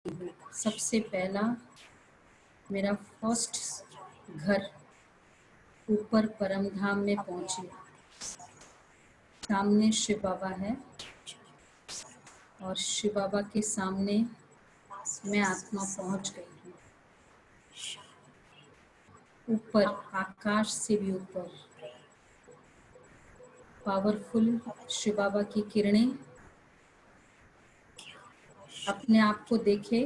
हूँ। सबसे पहला मेरा फर्स्ट घर ऊपर परम धाम में पहुंची। सामने शिव बाबा है और शिव बाबा के सामने मैं आत्मा पहुंच गई हूँ। ऊपर, आकाश से भी ऊपर, पावरफुल शिव बाबा की किरणें। अपने आप को देखे,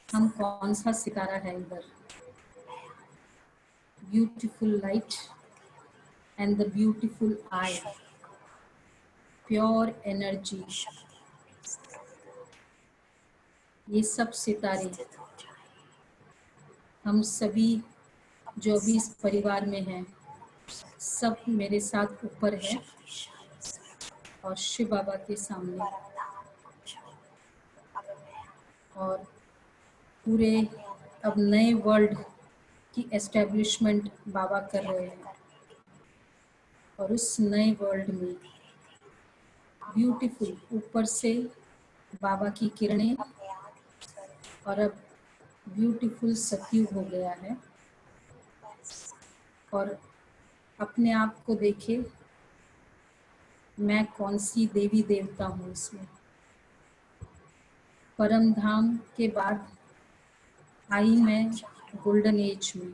हम कौन सा सितारा है इधर। Beautiful light and the beautiful I, pure energy. ये सब सितारे, हम सभी जो अभी इस परिवार में हैं, सब मेरे साथ ऊपर है और शिव बाबा के सामने। और पूरे अब नए वर्ल्ड की एस्टेब्लिशमेंट बाबा कर रहे हैं। और उस नए वर्ल्ड में ब्यूटीफुल ऊपर से बाबा की किरणें, और अब ब्यूटीफुल सतयुग हो गया है। और अपने आप को देखे, मैं कौन सी देवी देवता हूँ इसमें। परम धाम के बाद आई मैं गोल्डन एज में,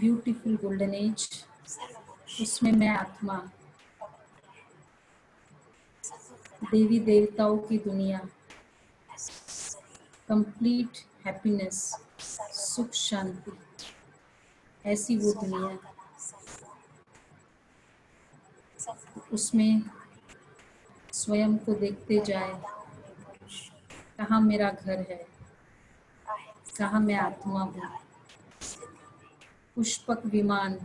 ब्यूटीफुल गोल्डन एज। उसमें मैं आत्मा, देवी देवताओं की दुनिया, कंप्लीट हैप्पीनेस, सुख शांति, ऐसी वो दुनिया। उसमें स्वयं को देखते जाए, कहाँ मेरा घर है, कहाँ मैं आत्मा हूँ। पुष्पक विमान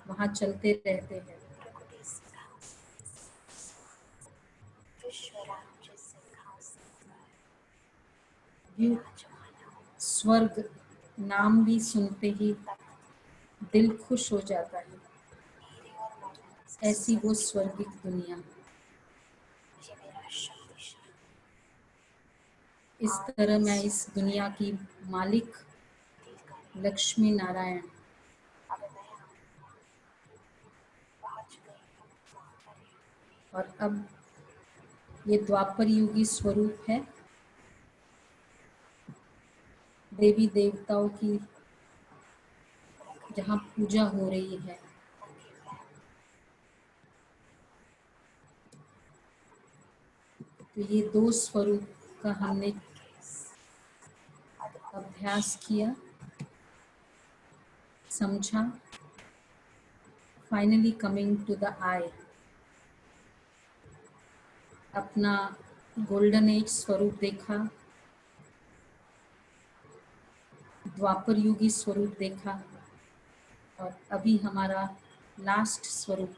वहाँ चलते रहते हैं। स्वर्ग नाम भी सुनते ही दिल खुश हो जाता है। ऐसी वो स्वर्गिक दुनिया। इस तरह मैं इस दुनिया की मालिक लक्ष्मी नारायण, और अब ये द्वापर युगी स्वरूप है। देवी देवताओं की जहाँ पूजा हो रही है। तो ये दो स्वरूप का हमने अभ्यास किया, समझा। फाइनली कमिंग टू द आई, अपना गोल्डन एज स्वरूप देखा, द्वापर युगी स्वरूप देखा, और अभी हमारा लास्ट स्वरूप,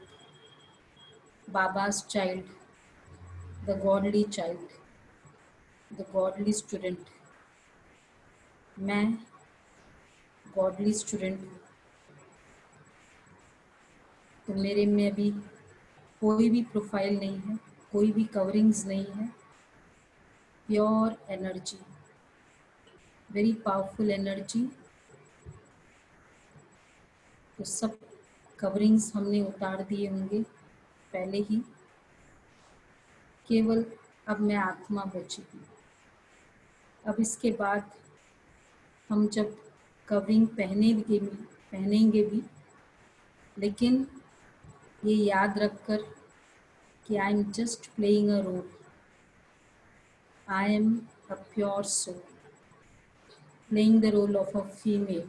Baba's child, the godly child, the godly student. मैं गॉडली स्टूडेंट हूँ। तो मेरे में अभी कोई भी प्रोफाइल नहीं है, कोई भी कवरिंग्स नहीं है। Pure energy, very powerful energy. तो सब कवरिंग्स हमने उतार दिए होंगे पहले ही। केवल अब मैं आत्मा बची हूँ। अब इसके बाद हम जब कवरिंग पहनेंगे भी, लेकिन ये याद रखकर कि I am just playing a role. I am a pure soul playing the role of a female.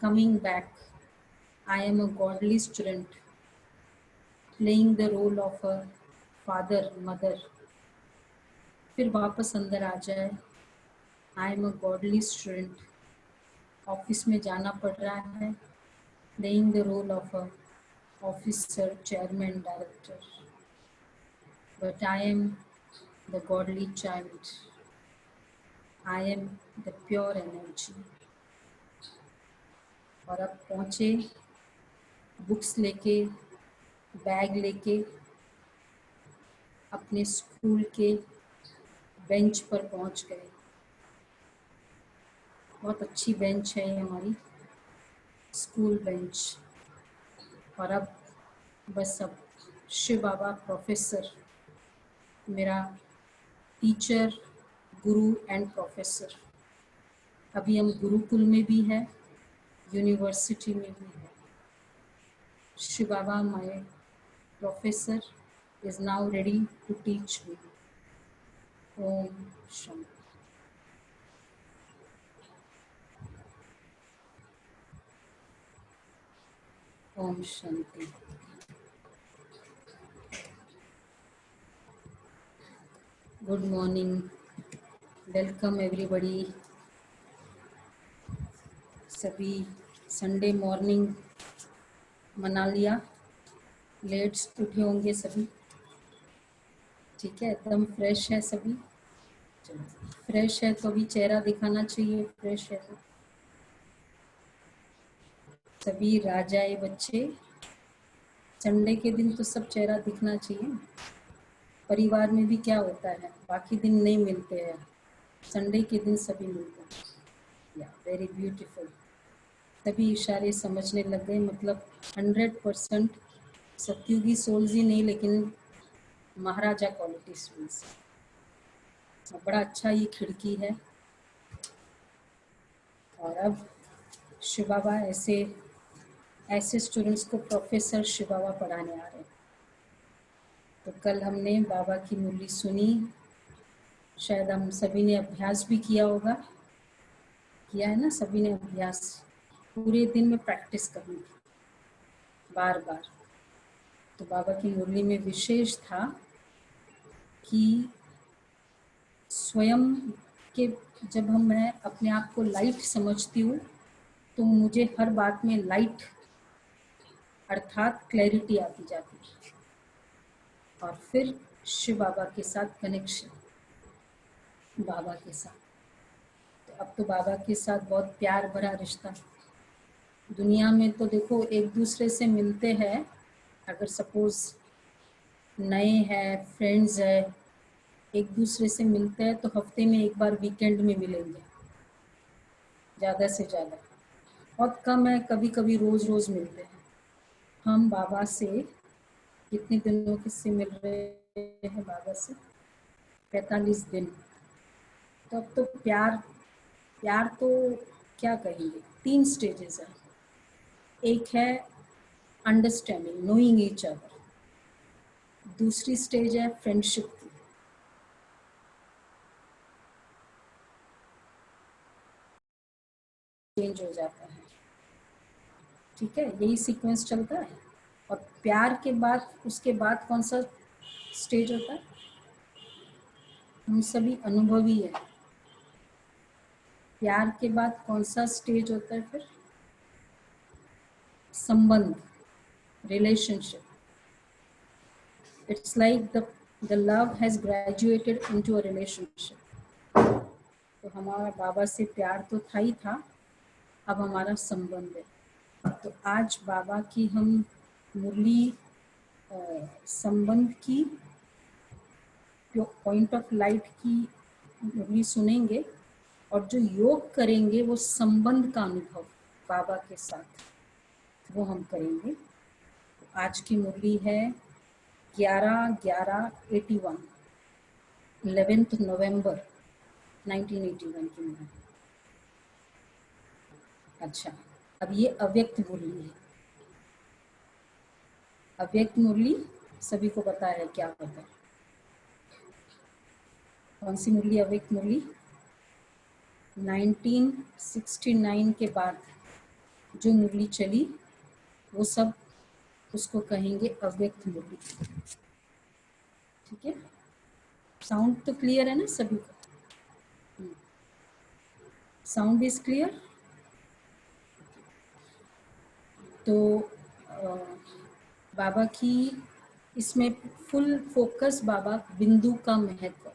Coming back, I am a godly student playing the role of a father, mother. फिर वापस अंदर आ जाए, I am a godly student. Office में जाना पड़ रहा है, playing the role of a officer, chairman, director, but I am the godly child. I am the pure energy. और अब पहुँचे, बुक्स लेके, बैग लेके, अपने स्कूल के बेंच पर पहुंच गए। बहुत अच्छी बेंच है ये हमारी स्कूल बेंच। और अब बस अब शिव बाबा प्रोफेसर, मेरा टीचर, गुरु एंड प्रोफेसर। अभी हम गुरुकुल में भी है, यूनिवर्सिटी में भी है। Shiv Baba my professor is now ready to teach me. Om Shanti. Om Shanti. Good morning. Welcome everybody. सभी संडे मॉर्निंग मना लिया, लेट्स उठे होंगे सभी। ठीक है, एकदम फ्रेश है सभी। फ्रेश है तो अभी चेहरा दिखाना चाहिए, फ्रेश है तो। सभी राजाए बच्चे, संडे के दिन तो सब चेहरा दिखना चाहिए। परिवार में भी क्या होता है, बाकी दिन नहीं मिलते हैं, संडे के दिन सभी मिलते हैं। या वेरी ब्यूटीफुल। तभी इशारे समझने लग गए, मतलब 100% सत्युगी सोल्स ही नहीं, लेकिन महाराजा क्वालिटी सोल्स। बड़ा अच्छा ये खिड़की है। और अब शिव बाबा ऐसे स्टूडेंट्स को प्रोफेसर शिव बाबा पढ़ाने आ रहे हैं। तो कल हमने बाबा की मुरली सुनी, शायद हम सभी ने अभ्यास भी किया होगा। किया है ना सभी ने अभ्यास? पूरे दिन में प्रैक्टिस करनी थी, बार बार। तो बाबा की मुरली में विशेष था कि स्वयं के, जब मैं अपने आप को लाइट समझती हूँ तो मुझे हर बात में लाइट अर्थात क्लैरिटी आती जाती है। और फिर शिव बाबा के साथ कनेक्शन, बाबा के साथ। तो अब तो बाबा के साथ बहुत प्यार भरा रिश्ता। दुनिया में तो देखो एक दूसरे से मिलते हैं, अगर सपोज नए हैं, फ्रेंड्स है, एक दूसरे से मिलते हैं तो हफ्ते में एक बार वीकेंड में मिलेंगे, ज़्यादा से ज़्यादा। बहुत कम है, कभी कभी रोज़ रोज़ मिलते हैं। हम बाबा से कितने दिनों से मिल रहे हैं? बाबा से 45 दिन। तो अब तो प्यार तो क्या कहेंगे, 3 स्टेजेस हैं। एक है अंडरस्टैंडिंग, नोइंग ईच अदर। दूसरी स्टेज है फ्रेंडशिप की। चेंज हो जाता है, ठीक है, यही सीक्वेंस चलता है। और प्यार के बाद, उसके बाद कौन सा स्टेज होता है? हम सभी अनुभवी है। प्यार के बाद कौन सा स्टेज होता है फिर? संबंध, relationship. It's like the love has graduated into a relationship. तो हमारा बाबा से प्यार तो था ही था, अब हमारा संबंध है। तो आज बाबा की हम मुरली संबंध की, पॉइंट ऑफ लाइट की मुरली सुनेंगे, और जो योग करेंगे वो संबंध का अनुभव बाबा के साथ, वो हम करेंगे। तो आज की मुरली है 11/11/81, 11 नवंबर 1981 की मुरली। अच्छा, अब ये अव्यक्त मुरली है। अव्यक्त मुरली सभी को पता है क्या होता है? कौन सी मुरली अव्यक्त मुरली? 1969 के बाद जो मुरली चली वो सब उसको कहेंगे अव्यक्त मुरली। ठीक है, साउंड तो क्लियर है ना सभी को? Sound is clear? तो बाबा की इसमें फुल फोकस, बाबा बिंदु का महत्व,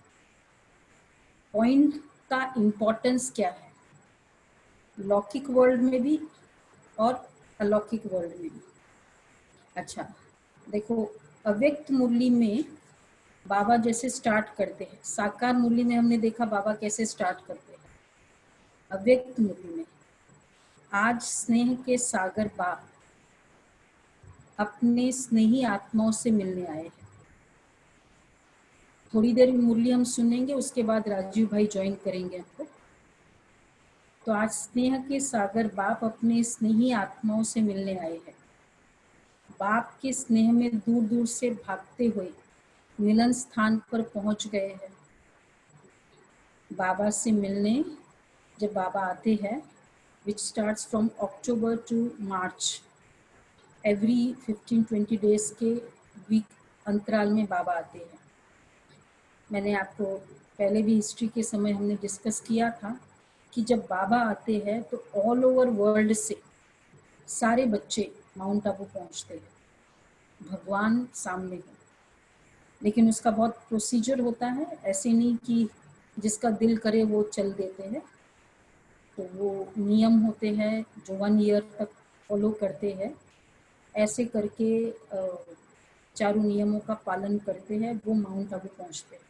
पॉइंट का इम्पोर्टेंस क्या है, लौकिक वर्ल्ड में भी और अलौकिक वर्ल्ड में भी। अच्छा देखो, अव्यक्त मुरली में बाबा जैसे स्टार्ट करते हैं, साकार मुरली में हमने देखा बाबा कैसे स्टार्ट करते हैं, अव्यक्त मुरली में आज स्नेह के सागर बाप अपने स्नेही आत्माओं से मिलने आए हैं। थोड़ी देर मुरली हम सुनेंगे, उसके बाद राजीव भाई ज्वाइन करेंगे हमको। तो आज स्नेह के सागर बाप अपने स्नेही आत्माओं से मिलने आए हैं। बाप के स्नेह में दूर दूर से भागते हुए मिलन स्थान पर पहुंच गए हैं। बाबा से मिलने जब बाबा आते हैं, which starts from October to March, every 15-20 days के वीक अंतराल में बाबा आते हैं। मैंने आपको पहले भी हिस्ट्री के समय हमने डिस्कस किया था कि जब बाबा आते हैं तो ऑल ओवर वर्ल्ड से सारे बच्चे माउंट आबू पहुंचते हैं, भगवान सामने है। लेकिन उसका बहुत प्रोसीजर होता है, ऐसे नहीं कि जिसका दिल करे वो चल देते हैं। तो वो नियम होते हैं जो 1 ईयर तक फॉलो करते हैं। ऐसे करके चारों नियमों का पालन करते हैं, वो माउंट आबू पहुंचते हैं।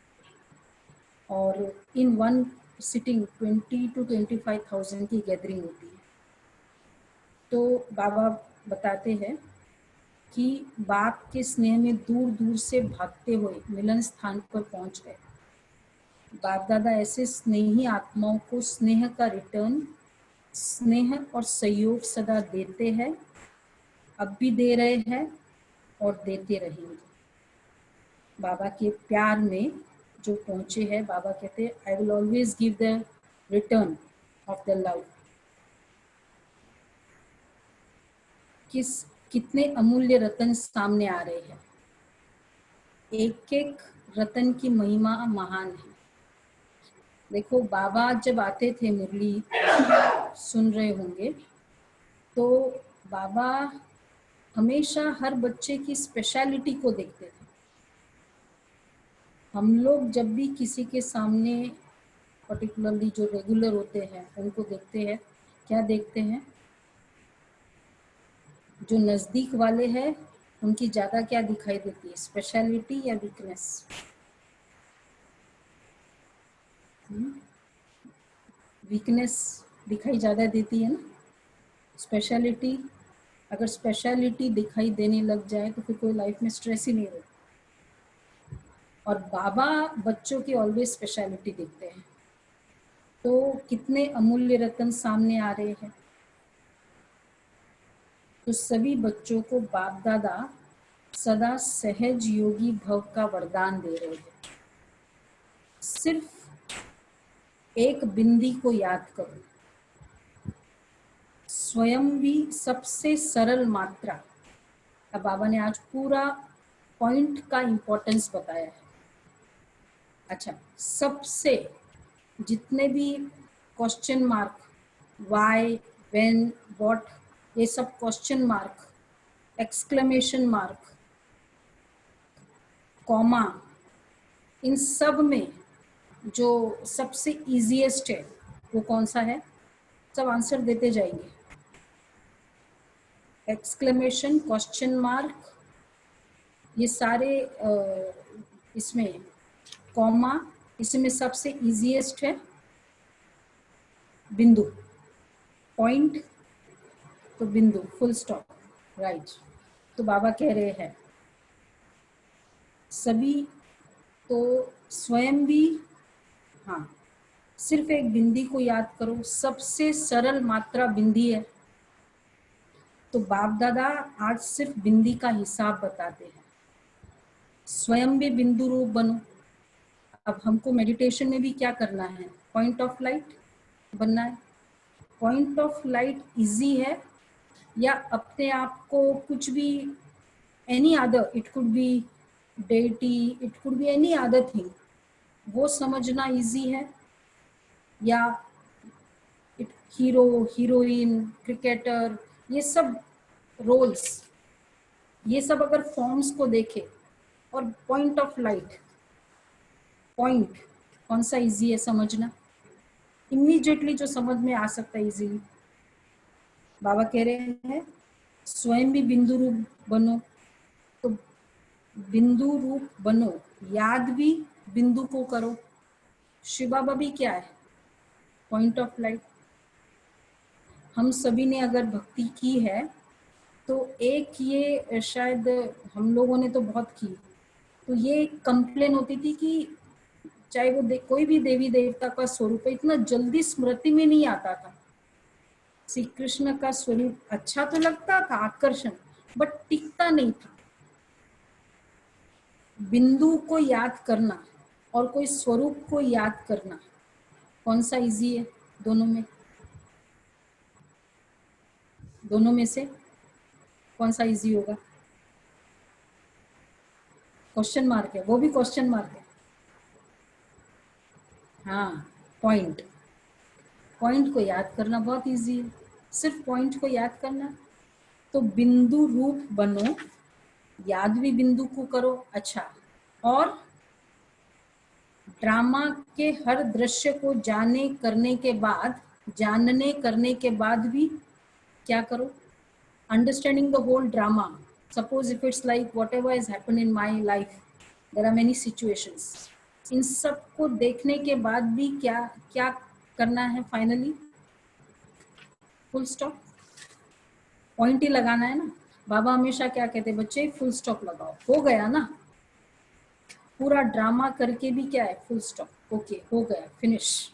और इन वन सिटिंग 20 to 25,000 की गैदरिंग होती है। तो बाबा बताते हैं कि बाप के स्नेह में दूर दूर से भागते हुए मिलन स्थान पर पहुंच गए। बाप दादा ऐसे स्नेही आत्माओं को स्नेह का रिटर्न, स्नेह और सहयोग सदा देते हैं, अब भी दे रहे हैं और देते रहेंगे। बाबा के प्यार में जो पहुंचे हैं, बाबा कहते हैं I will always give the return of the love. कितने अमूल्य रतन सामने आ रहे हैं, एक एक रतन की महिमा महान है। देखो बाबा जब आते थे, मुरली सुन रहे होंगे, तो बाबा हमेशा हर बच्चे की स्पेशलिटी को देखते थे। हम लोग जब भी किसी के सामने पर्टिकुलरली जो रेगुलर होते हैं उनको देखते हैं, क्या देखते हैं? जो नज़दीक वाले हैं उनकी ज़्यादा क्या दिखाई देती है, स्पेशलिटी या वीकनेस? वीकनेस दिखाई ज़्यादा देती है ना। स्पेशलिटी, अगर स्पेशलिटी दिखाई देने लग जाए तो फिर कोई लाइफ में स्ट्रेस ही नहीं होता। और बाबा बच्चों की ऑलवेज स्पेशलिटी देखते हैं। तो कितने अमूल्य रतन सामने आ रहे हैं। तो सभी बच्चों को बाप दादा सदा सहज योगी भव का वरदान दे रहे हैं। सिर्फ एक बिंदी को याद करो, स्वयं भी सबसे सरल मात्रा। अब बाबा ने आज पूरा पॉइंट का इंपॉर्टेंस बताया है। अच्छा, सबसे जितने भी question mark, why, when, what, ये सब question mark, exclamation mark, comma, इन सब में जो सबसे इजीएस्ट है वो कौन सा है? सब आंसर देते जाएंगे। एक्सक्लेमेशन, क्वेश्चन मार्क, ये सारे इसमें कॉमा, इसमें सबसे इजीएस्ट है बिंदु, पॉइंट तो बिंदु, फुल स्टॉप, राइट। तो बाबा कह रहे हैं सभी तो स्वयं भी, हाँ, सिर्फ एक बिंदी को याद करो, सबसे सरल मात्रा बिंदी है। तो बाप दादा आज सिर्फ बिंदी का हिसाब बताते हैं, स्वयं भी बिंदु रूप बनो। अब हमको मेडिटेशन में भी क्या करना है? पॉइंट ऑफ लाइट बनना है। पॉइंट ऑफ लाइट इजी है या अपने आप को कुछ भी, any other, it could be deity, it could be any other thing, वो समझना इजी है? या हीरो, हीरोइन, क्रिकेटर, ये सब रोल्स, ये सब अगर फॉर्म्स को देखे और पॉइंट ऑफ लाइट, पॉइंट कौन सा इजी है समझना? इमीडिएटली जो समझ में आ सकता है इजीली। बाबा कह रहे हैं स्वयं भी बिंदु रूप बनो। तो बिंदु रूप बनो याद भी बिंदु को करो। शिव बाबा भी क्या है? Point of light. हम सभी ने अगर भक्ति की है तो एक ये शायद हम लोगों ने तो बहुत की, तो ये कंप्लेन होती थी कि चाहे वो कोई भी देवी देवता का स्वरूप है, इतना जल्दी स्मृति में नहीं आता था। श्री कृष्ण का स्वरूप अच्छा तो लगता था, आकर्षण, बट टिकता नहीं था। बिंदु को याद करना और कोई स्वरूप को याद करना, कौन सा इजी है दोनों में? दोनों में से कौन सा इजी होगा? क्वेश्चन मार्क है, वो भी क्वेश्चन मार्क है। हाँ, पॉइंट। पॉइंट को याद करना बहुत इजी है, सिर्फ पॉइंट को याद करना। तो बिंदु रूप बनो, याद भी बिंदु को करो। अच्छा, और ड्रामा के हर दृश्य को जानने करने के बाद भी क्या करो? Understanding the whole drama. Suppose if it's like whatever is happen in my life, there are many situations, इन सब को देखने के बाद भी क्या क्या करना है? Finally full stop. पॉइंट ही लगाना है ना। बाबा हमेशा क्या कहते हैं, बच्चे फुल स्टॉप लगाओ। हो गया ना, पूरा ड्रामा करके भी क्या है? Full stop. ओके, हो गया, फिनिश।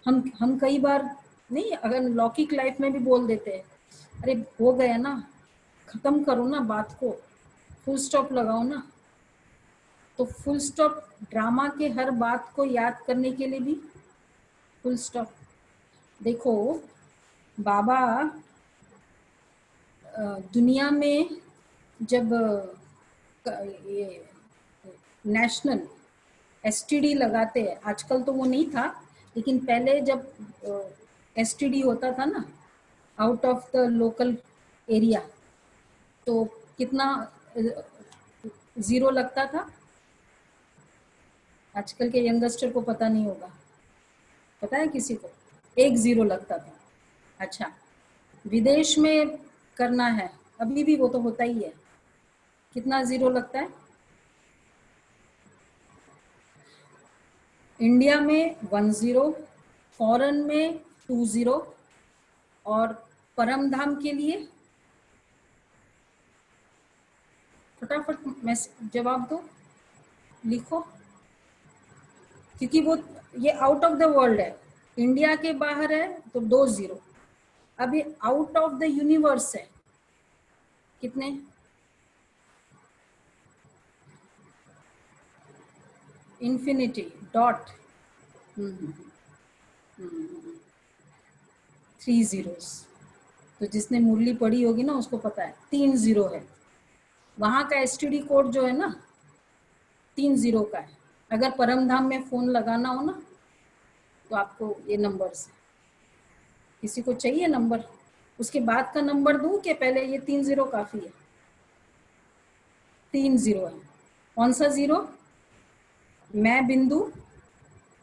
हम कई बार नहीं, अगर लौकिक लाइफ में भी बोल देते हैं, अरे हो गया ना, खत्म करो ना बात को, फुल स्टॉप लगाओ ना। तो फुल स्टॉप ड्रामा के हर बात को याद करने के लिए भी फुल स्टॉप। देखो बाबा दुनिया में जब ये नेशनल एसटीडी लगाते हैं, आजकल तो वो नहीं था, लेकिन पहले जब एसटीडी होता था ना, out of the local area, तो कितना जीरो लगता था? आजकल के यंगस्टर को पता नहीं होगा, पता है किसी को? 1 जीरो लगता था। अच्छा, विदेश में करना है, अभी भी वो तो होता ही है, कितना जीरो लगता है? इंडिया में 1 जीरो, फॉरेन में 2 जीरो, और परम धाम के लिए फटाफट जवाब दो, लिखो, क्योंकि वो ये आउट ऑफ द वर्ल्ड है, इंडिया के बाहर है तो 2 जीरो। अब ये आउट ऑफ द यूनिवर्स है, कितने? Infinity dot 3 zeros. तो जिसने मुरली पढ़ी होगी ना उसको पता है 3 जीरो है। वहां का एसटीडी कोड जो है ना 3 जीरो का है। अगर परम धाम में फोन लगाना हो ना तो आपको ये नंबर से, किसी को चाहिए नंबर, उसके बाद का नंबर दूं कि पहले ये 3 जीरो काफी है? 3 जीरो है। कौन सा जीरो? मैं बिंदु,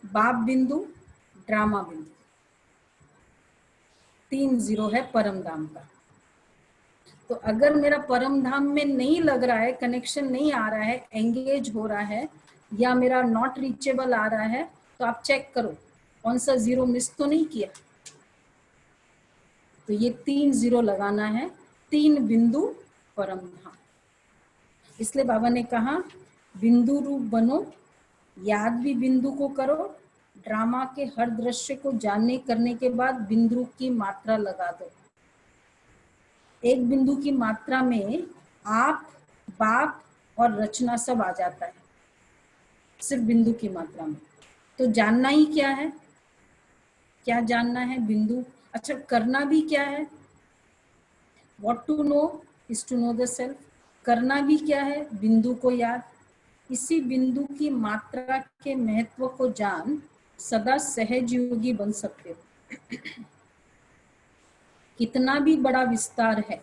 बाप बिंदु, ड्रामा बिंदु, 3 जीरो है परम धाम का। तो अगर मेरा परम धाम में नहीं लग रहा है, कनेक्शन नहीं आ रहा है, एंगेज हो रहा है, या मेरा नॉट रीचेबल आ रहा है, तो आप चेक करो कौन सा जीरो मिस तो नहीं किया। तो ये 3 जीरो लगाना है, 3 बिंदु परम धाम। इसलिए बाबा ने कहा बिंदु रूप बनो, याद भी बिंदु को करो, ड्रामा के हर दृश्य को जानने करने के बाद बिंदु की मात्रा लगा दो। एक बिंदु की मात्रा में आप, बाप और रचना सब आ जाता है, सिर्फ बिंदु की मात्रा में। तो जानना ही क्या है? क्या जानना है? बिंदु। अच्छा, करना भी क्या है? What to know is to know the self। करना भी क्या है? बिंदु को याद। इसी बिंदु की मात्रा के महत्व को जान सदा सहज योगी बन सकते हो। कितना भी बड़ा विस्तार है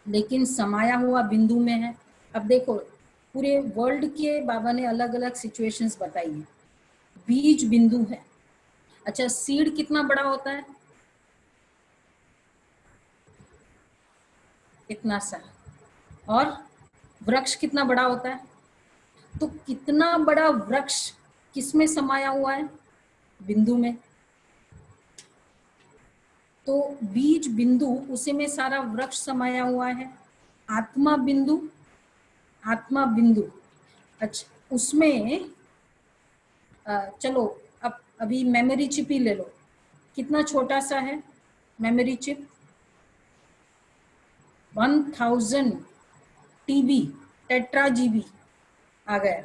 लेकिन समाया हुआ बिंदु में है। अब देखो पूरे वर्ल्ड के बाबा ने अलग अलग सिचुएशंस बताई है। बीज बिंदु है। अच्छा, सीड कितना बड़ा होता है? इतना सा। और वृक्ष कितना बड़ा होता है, तो कितना बड़ा वृक्ष किसमें समाया हुआ है, बिंदु में। तो बीज बिंदु, उसी में सारा वृक्ष समाया हुआ है। आत्मा बिंदु, आत्मा बिंदु, अच्छा उसमें चलो अब अभी मेमोरी चिप ही ले लो, कितना छोटा सा है memory chip, 1000 TB, tetra GB आ गया,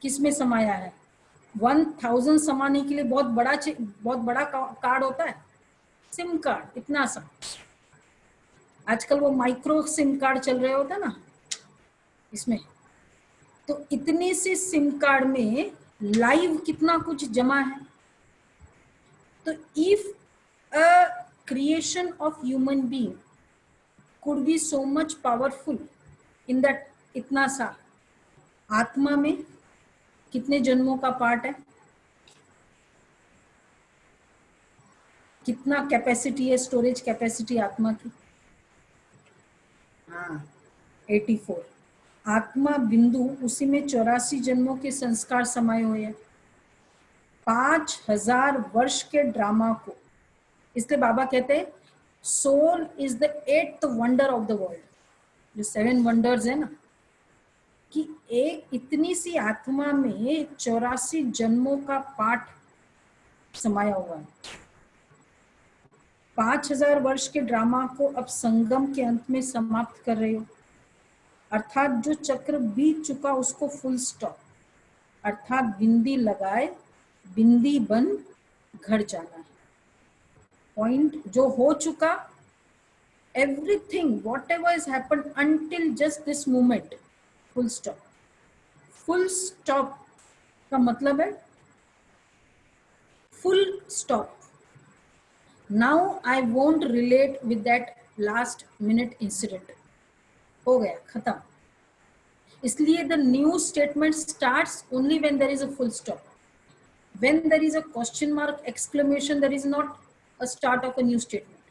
किसमें समाया है। 1000 समाने के लिए बहुत बड़ा कार्ड होता है, सिम कार्ड इतना सा। आजकल वो माइक्रो सिम कार्ड चल रहे होता है ना इसमें, तो इतने से सिम कार्ड में लाइव कितना कुछ जमा है। तो if a creation of human being could be so much powerful in that, इतना सा आत्मा में कितने जन्मों का पार्ट है, कितना कैपेसिटी है, स्टोरेज कैपेसिटी आत्मा की, हाँ 84। आत्मा बिंदु, उसी में 84 जन्मों के संस्कार समाये हुए हैं। 5000 वर्ष के ड्रामा को, इसलिए बाबा कहते हैं soul is the 8th wonder of the world, जो 7 वंडर्स है ना, कि एक इतनी सी आत्मा में 84 जन्मों का पाठ समाया हुआ है। 5000 वर्ष के ड्रामा को अब संगम के अंत में समाप्त कर रहे हो, अर्थात जो चक्र बीत चुका उसको फुल स्टॉप, अर्थात बिंदी लगाए बिंदी बन घर जाना है। पॉइंट जो हो चुका, everything whatever is happened until just this moment, full stop. Full stop का मतलब है full stop. Now I won't relate with that last minute incident, हो गया खत्म। इसलिए the new statement starts only when there is a full stop. When there is a question mark, exclamation, there is not a start of a new statement.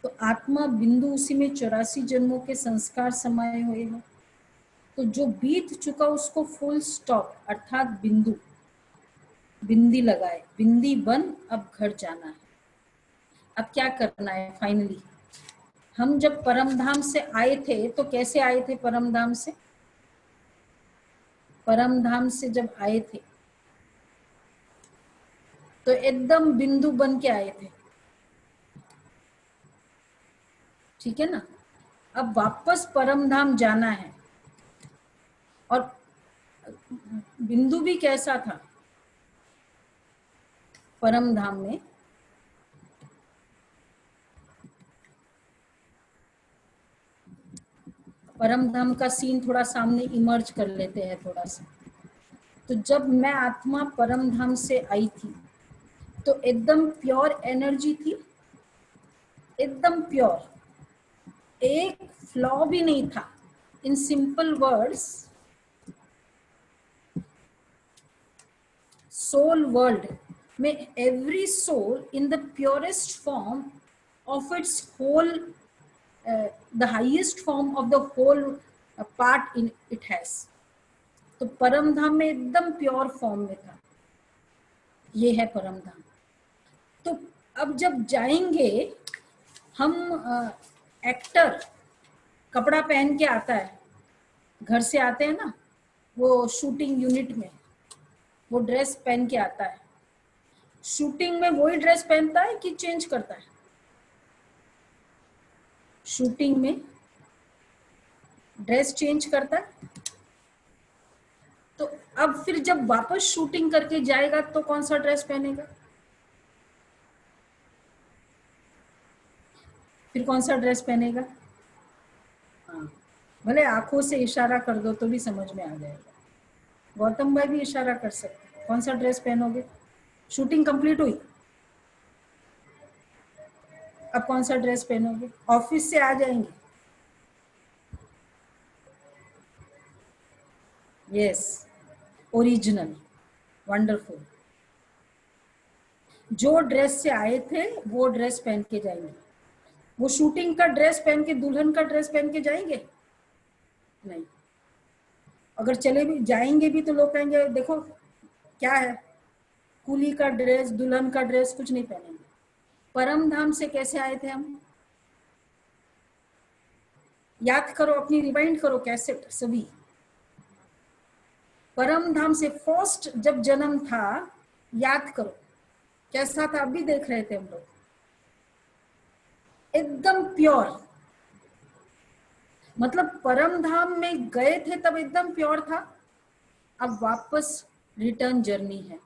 तो आत्मा बिंदु, उसी में 84 जन्मों के संस्कार समाये हुए हैं। तो जो बीत चुका उसको फुल स्टॉप, अर्थात बिंदु, बिंदी लगाए बिंदी बन अब घर जाना है। अब क्या करना है फाइनली, हम जब परमधाम से आए थे तो कैसे आए थे, परमधाम से, परमधाम से जब आए थे तो एकदम बिंदु बन के आए थे, ठीक है ना। अब वापस परमधाम जाना है, और बिंदु भी कैसा था परमधाम में, परमधाम का सीन थोड़ा सामने इमर्ज कर लेते हैं थोड़ा सा। तो जब मैं आत्मा परमधाम से आई थी तो एकदम प्योर एनर्जी थी, एकदम प्योर, एक फ्लॉ भी नहीं था। In simple words, soul world में every soul in the purest form of its whole, the highest form of the whole part in it has. तो परमधाम में एकदम प्योर फॉर्म में था, ये है परमधाम। तो अब जब जाएंगे हम, एक्टर कपड़ा पहन के आता है, घर से आते हैं ना वो शूटिंग यूनिट में, वो ड्रेस पहन के आता है। शूटिंग में वही ड्रेस पहनता है कि चेंज करता है, शूटिंग में ड्रेस चेंज करता है। तो अब फिर जब वापस शूटिंग करके जाएगा तो कौन सा ड्रेस पहनेगा, फिर कौन सा ड्रेस पहनेगा। हाँ, भले आंखों से इशारा कर दो तो भी समझ में आ जाएगा। गौतम भाई भी इशारा कर सकते हैं, कौन सा ड्रेस पहनोगे, शूटिंग कंप्लीट हुई, अब कौन सा ड्रेस पहनोगे, ऑफिस से आ जाएंगे, यस ओरिजिनल, वंडरफुल, जो ड्रेस से आए थे वो ड्रेस पहन के जाएंगे। वो शूटिंग का ड्रेस पहन के, दुल्हन का ड्रेस पहन के जाएंगे? नहीं। अगर चले भी जाएंगे भी तो लोग कहेंगे देखो क्या है, कुली का ड्रेस, दुल्हन का ड्रेस, कुछ नहीं पहनेंगे। परम धाम से कैसे आए थे हम? याद करो, अपनी रिवाइंड करो कैसेट सभी। परम धाम से फर्स्ट जब जन्म था, याद करो कैसा था, अभी देख रहे थे हम लोग, एकदम प्योर। मतलब परम धाम में गए थे तब एकदम प्योर था, अब वापस रिटर्न जर्नी है।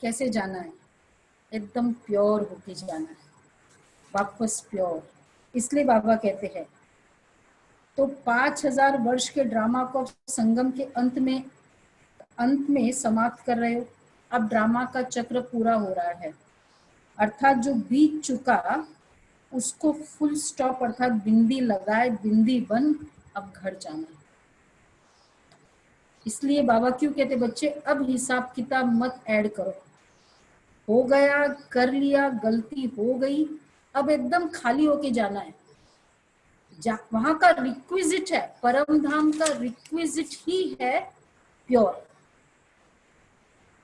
कैसे जाना है? एकदम प्योर होके जाना है, वापस प्योर। इसलिए बाबा कहते हैं तो 5000 वर्ष के ड्रामा को संगम के अंत में समाप्त कर रहे हो। अब ड्रामा का चक्र पूरा हो रहा है, अर्थात जो बीत चुका उसको फुल स्टॉप, अर्थात बिंदी लगाए बिंदी बन अब घर जाना है। इसलिए बाबा क्यों कहते बच्चे अब हिसाब किताब मत ऐड करो, हो गया, कर लिया, गलती हो गई, अब एकदम खाली होके जाना है। वहां का रिक्विजिट है, परम धाम का रिक्विजिट ही है प्योर।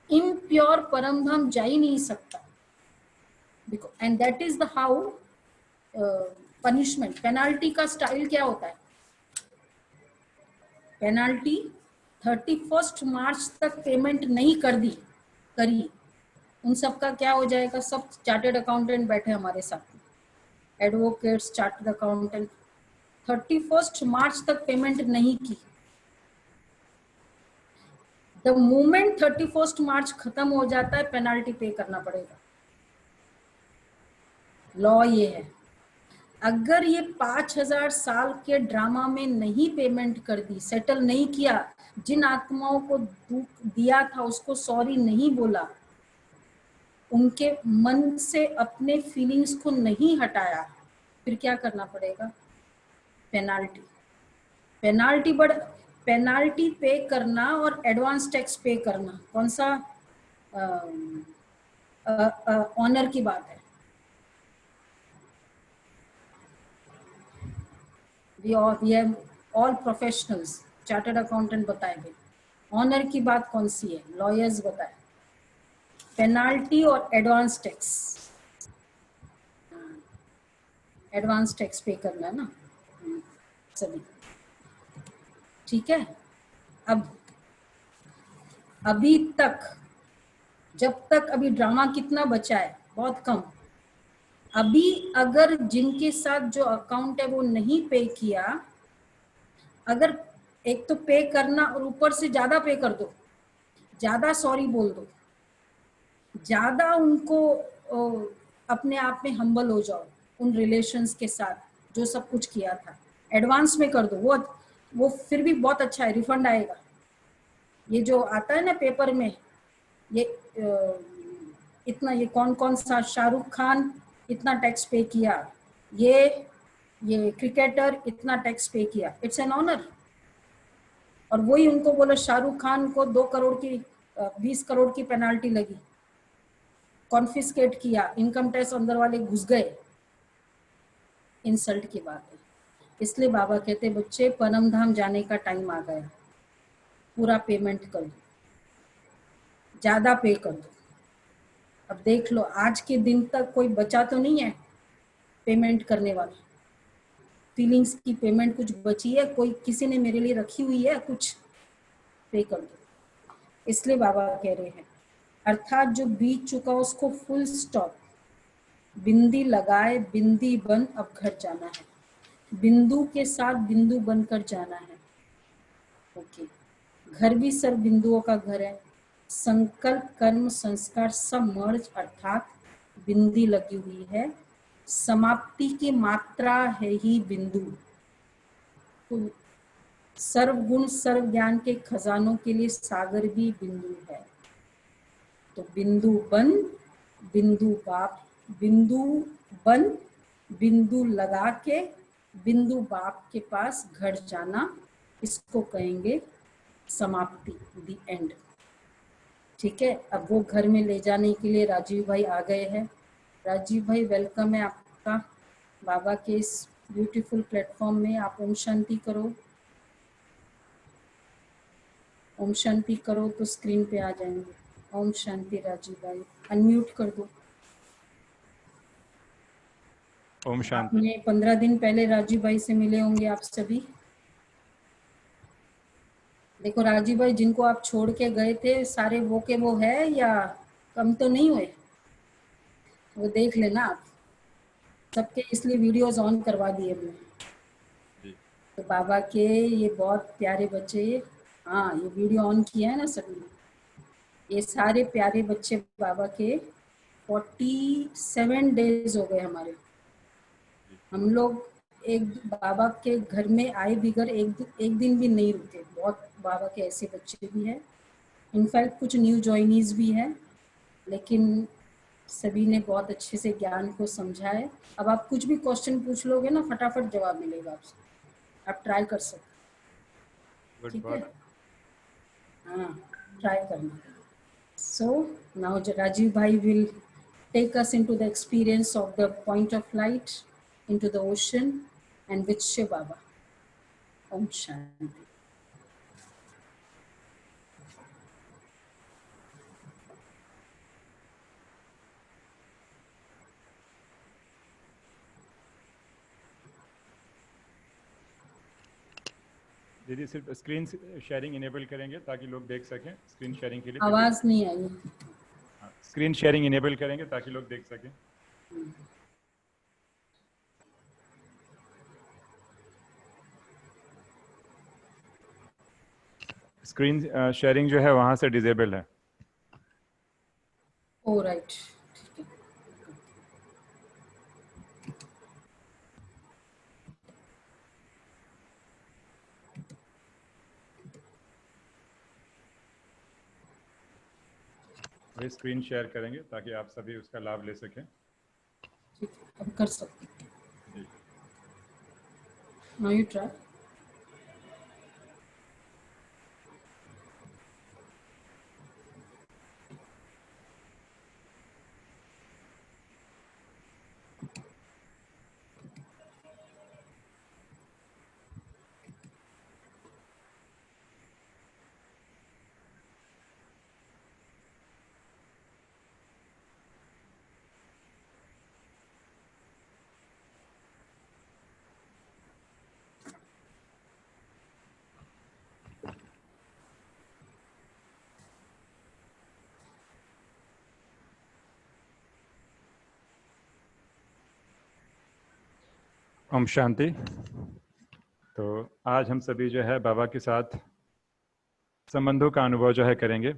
इम्प्योर परम धाम जा ही नहीं सकता। And that is the how punishment, penalty का स्टाइल क्या होता है? पेनाल्टी 31 मार्च तक पेमेंट नहीं करी, उन सब का क्या हो जाएगा? सब चार्टर्ड अकाउंटेंट बैठे हमारे साथ, एडवोकेट्स, चार्टर्ड अकाउंटेंट, 31 मार्च तक पेमेंट नहीं की, द मोमेंट 31 मार्च खत्म हो जाता है पेनाल्टी पे करना पड़ेगा। लॉ ये है। अगर ये 5000 साल के ड्रामा में नहीं पेमेंट कर दी, सेटल नहीं किया, जिन आत्माओं को दुख दिया था उसको सॉरी नहीं बोला, उनके मन से अपने फीलिंग्स को नहीं हटाया, फिर क्या करना पड़ेगा? पेनाल्टी। पेनाल्टी बड़ पेनाल्टी पे करना और एडवांस टैक्स पे करना, कौन सा ऑनर की बात है? We are all professionals, chartered accountant बताएंगे ऑनर की बात कौन सी है, लॉयर्स बताए। पेनाल्टी और एडवांस टैक्स, एडवांस टैक्स पे करना है ना सभी, ठीक है। अब अभी तक, जब तक अभी ड्रामा कितना बचा है? बहुत कम। अभी अगर जिनके साथ जो अकाउंट है वो नहीं पे किया, अगर एक तो पे करना और ऊपर से ज्यादा पे कर दो, ज्यादा सॉरी बोल दो, ज्यादा उनको अपने आप में हम्बल हो जाओ उन रिलेशंस के साथ जो सब कुछ किया था, एडवांस में कर दो, वो फिर भी बहुत अच्छा है, रिफंड आएगा। ये जो आता है ना पेपर में, ये इतना, ये कौन कौन सा, शाहरुख खान इतना टैक्स पे किया, ये क्रिकेटर इतना टैक्स पे किया, इट्स एन ऑनर। और वही उनको बोलो शाहरुख खान को 2 करोड़ की 20 करोड़ की पेनाल्टी लगी, कॉन्फिस्केट किया, इनकम टैक्स अंदर वाले घुस गए, इंसल्ट की बात है। इसलिए बाबा कहते बच्चे परम धाम जाने का टाइम आ गया, पूरा पेमेंट कर दो, ज्यादा पे कर दो। अब देख लो आज के दिन तक कोई बचा तो नहीं है पेमेंट करने वाला, फीलिंग्स की पेमेंट कुछ बची है? कोई किसी ने मेरे लिए रखी हुई है कुछ? पे कर दो। इसलिए बाबा कह रहे हैं अर्थात जो बीत चुका उसको फुल स्टॉप, बिंदी लगाए बिंदी बन अब घर जाना है, बिंदु के साथ बिंदु बनकर जाना है। ओके, घर भी सर्व बिंदुओं का घर है, संकल्प कर्म संस्कार सब मर्ज, अर्थात बिंदी लगी हुई है, समाप्ति की मात्रा है ही बिंदु। तो सर्व गुण सर्व ज्ञान के खजानों के लिए सागर भी बिंदु है। तो बिंदु बन, बिंदु बाप, बिंदु बन, बिंदु लगा के बिंदु बाप के पास घर जाना, इसको कहेंगे समाप्ति, द एंड। ठीक है, अब वो घर में ले जाने के लिए राजीव भाई आ गए हैं। राजीव भाई वेलकम है आपका, बाबा के इस ब्यूटीफुल प्लेटफॉर्म में आप ओम शांति करो। ओम शांति करो तो स्क्रीन पे आ जाएंगे। ओम शांति। राजीव भाई अनम्यूट कर दो। ओम शांति। आपने 15 दिन पहले राजीव भाई से मिले होंगे आप सभी। देखो राजीव भाई, जिनको आप छोड़ के गए थे सारे वो के वो है या कम तो नहीं हुए, वो देख लेना आप सबके, इसलिए वीडियोस ऑन करवा दिए हमने। जी। तो बाबा के ये बहुत प्यारे बच्चे, हाँ ये वीडियो ऑन किया है ना सभी, ये सारे प्यारे बच्चे बाबा के 47 डेज हो गए हमारे। हम लोग एक बाबा के घर में आए बिगर एक दिन भी नहीं रुके। बहुत बाबा के ऐसे बच्चे भी हैं, इनफैक्ट कुछ न्यू जॉइनीज भी हैं, लेकिन सभी ने बहुत अच्छे से ज्ञान को समझा है। अब आप कुछ भी क्वेश्चन पूछ लोगे ना, फटाफट जवाब मिलेगा आपसे, आप ट्राई कर सकते। ठीक है, हाँ ट्राई करना। सो नाउ राजीव भाई will take us into the experience of the point of light into the ocean and with Shiv Baba. Om Shanti. दीदी सिर्फ स्क्रीन शेयरिंग इनेबल करेंगे ताकि लोग देख सकें। स्क्रीन शेयरिंग के लिए आवाज नहीं आई। स्क्रीन शेयरिंग इनेबल करेंगे ताकि लोग देख सकें। स्क्रीन शेयरिंग जो है वहां से डिसेबल है। ओ राइट, ठीक है। वही स्क्रीन शेयर करेंगे ताकि आप सभी उसका लाभ ले सकें। ठीक है, अब कर सकते। जी। Now you try. ओम शांति। तो आज हम सभी जो है बाबा के साथ संबंधों का अनुभव जो है करेंगे।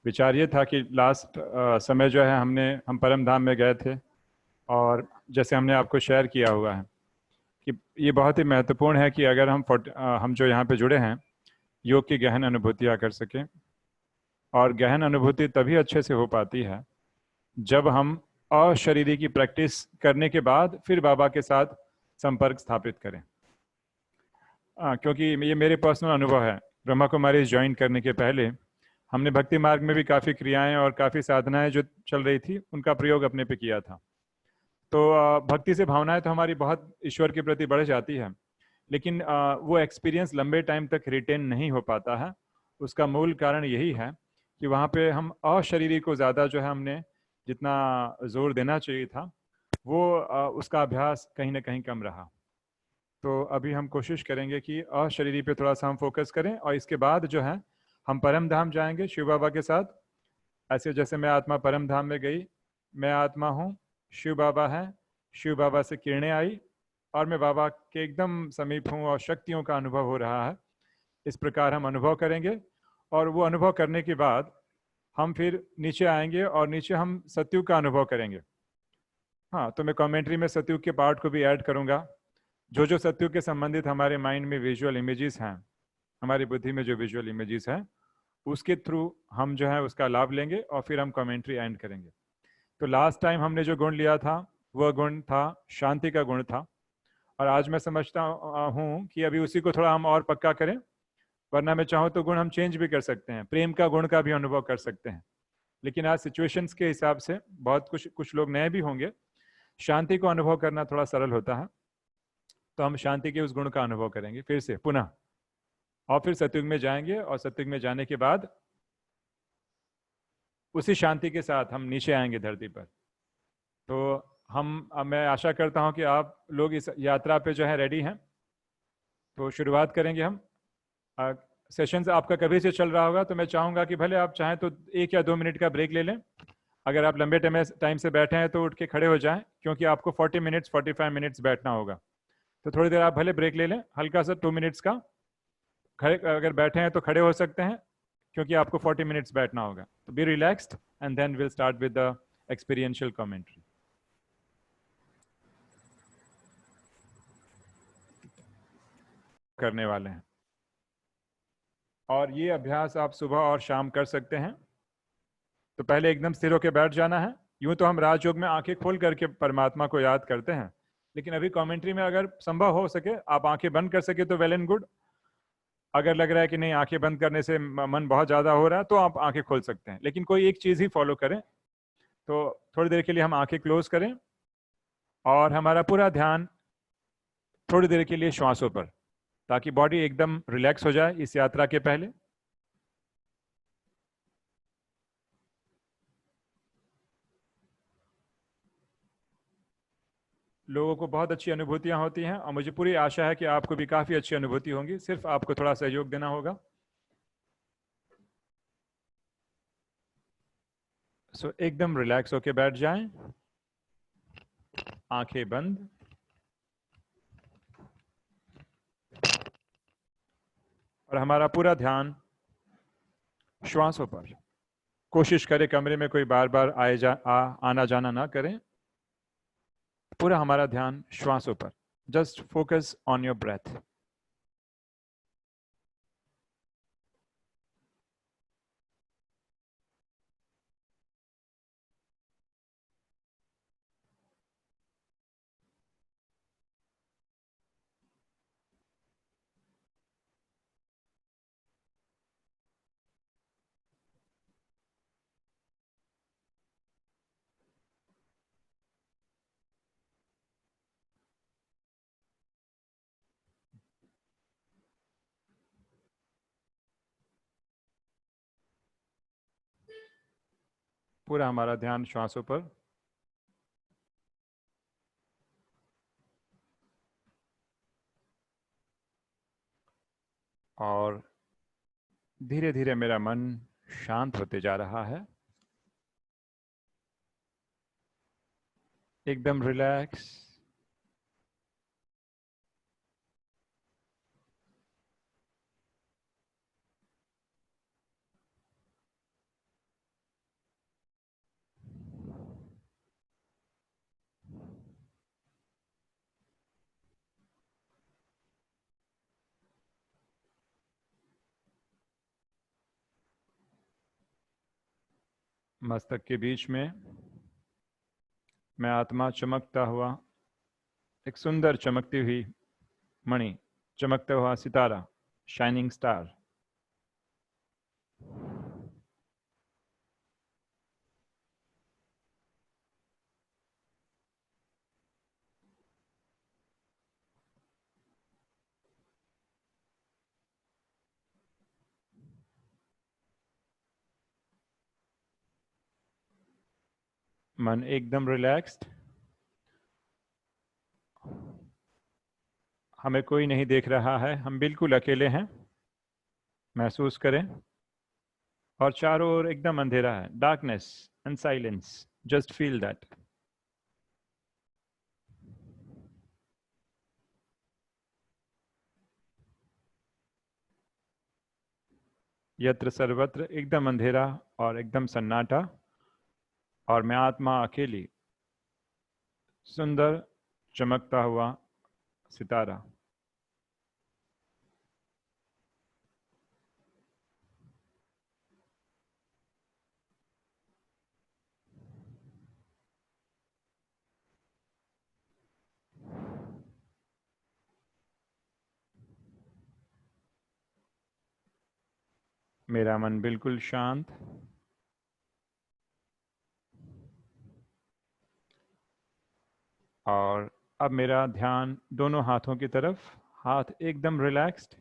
विचार ये था कि लास्ट समय जो है हम परम धाम में गए थे, और जैसे हमने आपको शेयर किया हुआ है कि ये बहुत ही महत्वपूर्ण है कि अगर हम जो यहाँ पे जुड़े हैं योग की गहन अनुभूतियाँ कर सकें। और गहन अनुभूति तभी अच्छे से हो पाती है जब हम अशरीरी की प्रैक्टिस करने के बाद फिर बाबा के साथ संपर्क स्थापित करें। क्योंकि ये मेरे पर्सनल अनुभव है। ब्रह्मा कुमारी ज्वाइन करने के पहले हमने भक्ति मार्ग में भी काफ़ी क्रियाएं और काफ़ी साधनाएं जो चल रही थी उनका प्रयोग अपने पे किया था। तो भक्ति से भावनाएं तो हमारी बहुत ईश्वर के प्रति बढ़ जाती है, लेकिन वो एक्सपीरियंस लंबे टाइम तक रिटेन नहीं हो पाता है। उसका मूल कारण यही है कि वहाँ पे हम अशरीरी को ज़्यादा जो है हमने जितना जोर देना चाहिए था वो उसका अभ्यास कहीं ना कहीं कम रहा। तो अभी हम कोशिश करेंगे कि अशरीरी पे थोड़ा सा हम फोकस करें, और इसके बाद जो है हम परम धाम जाएंगे शिव बाबा के साथ। ऐसे जैसे मैं आत्मा परम धाम में गई, मैं आत्मा हूँ, शिव बाबा है, शिव बाबा से किरणें आई और मैं बाबा के एकदम समीप हूँ और शक्तियों का अनुभव हो रहा है। इस प्रकार हम अनुभव करेंगे, और वो अनुभव करने के बाद हम फिर नीचे आएंगे और नीचे हम सत्युग का अनुभव करेंगे। हाँ, तो मैं कमेंट्री में सत्युग के पार्ट को भी ऐड करूँगा। जो सत्युग के संबंधित हमारे माइंड में विजुअल इमेजेस हैं, हमारी बुद्धि में जो विजुअल इमेजेस हैं, उसके थ्रू हम जो है उसका लाभ लेंगे और फिर हम कमेंट्री एंड करेंगे। तो लास्ट टाइम हमने जो गुण लिया था वह गुण था शांति का गुण था, और आज मैं समझता हूँ कि अभी उसी को थोड़ा हम और पक्का करें, वरना मैं चाहूँ तो गुण हम चेंज भी कर सकते हैं, प्रेम का गुण का भी अनुभव कर सकते हैं। लेकिन आज सिचुएशंस के हिसाब से बहुत कुछ लोग नए भी होंगे, शांति को अनुभव करना थोड़ा सरल होता है, तो हम शांति के उस गुण का अनुभव करेंगे फिर से पुनः, और फिर सतयुग में जाएंगे, और सतयुग में जाने के बाद उसी शांति के साथ हम नीचे आएंगे धरती पर। तो मैं आशा करता हूं कि आप लोग इस यात्रा पे जो है रेडी हैं। तो शुरुआत करेंगे हम। सेशंस आपका कभी से चल रहा होगा, तो मैं चाहूंगा कि भले आप चाहें तो 1 या 2 मिनट का ब्रेक ले लें। अगर आप लंबे टाइम से बैठे हैं तो उठ के खड़े हो जाएं, क्योंकि आपको 40 मिनट्स 45 मिनट्स बैठना होगा। तो थोड़ी देर आप भले ब्रेक ले लें, हल्का सा 2 मिनट्स का। खड़े अगर बैठे हैं तो खड़े हो सकते हैं, क्योंकि आपको 40 मिनट्स बैठना होगा। तो be relaxed and then will start with the experiential commentary. करने वाले हैं, और ये अभ्यास आप सुबह और शाम कर सकते हैं। तो पहले एकदम स्थिर होकर बैठ जाना है। यूं तो हम राजयोग में आंखें खोल करके परमात्मा को याद करते हैं, लेकिन अभी कमेंट्री में अगर संभव हो सके आप आंखें बंद कर सके तो वेल एंड गुड। अगर लग रहा है कि नहीं आंखें बंद करने से मन बहुत ज्यादा हो रहा है, तो आप आंखें खोल सकते हैं, लेकिन कोई एक चीज ही फॉलो करें। तो थोड़ी देर के लिए हम आंखें क्लोज करें, और हमारा पूरा ध्यान थोड़ी देर के लिए श्वासों पर, ताकि बॉडी एकदम रिलैक्स हो जाए इस यात्रा के पहले। लोगों को बहुत अच्छी अनुभूतियां होती हैं, और मुझे पूरी आशा है कि आपको भी काफी अच्छी अनुभूति होंगी। सिर्फ आपको थोड़ा सहयोग देना होगा। सो एकदम रिलैक्स होके बैठ जाएं, आंखें बंद, और हमारा पूरा ध्यान श्वासों पर। कोशिश करें कमरे में कोई बार बार आना जाना ना करें। पूरा हमारा ध्यान श्वासों पर। Just focus on your breath. पूरा हमारा ध्यान श्वासों पर। और धीरे धीरे मेरा मन शांत होते जा रहा है, एकदम रिलैक्स। मस्तक के बीच में मैं आत्मा चमकता हुआ, एक सुंदर चमकती हुई मणि, चमकता हुआ सितारा, शाइनिंग स्टार। मन एकदम रिलैक्स्ड। हमें कोई नहीं देख रहा है, हम बिल्कुल अकेले हैं, महसूस करें। और चारों ओर एकदम अंधेरा है, darkness and silence. Just feel that. यत्र सर्वत्र एकदम अंधेरा और एकदम सन्नाटा, और मैं आत्मा अकेली, सुंदर चमकता हुआ सितारा। मेरा मन बिल्कुल शांत। और अब मेरा ध्यान दोनों हाथों की तरफ, हाथ एकदम रिलैक्स्ड,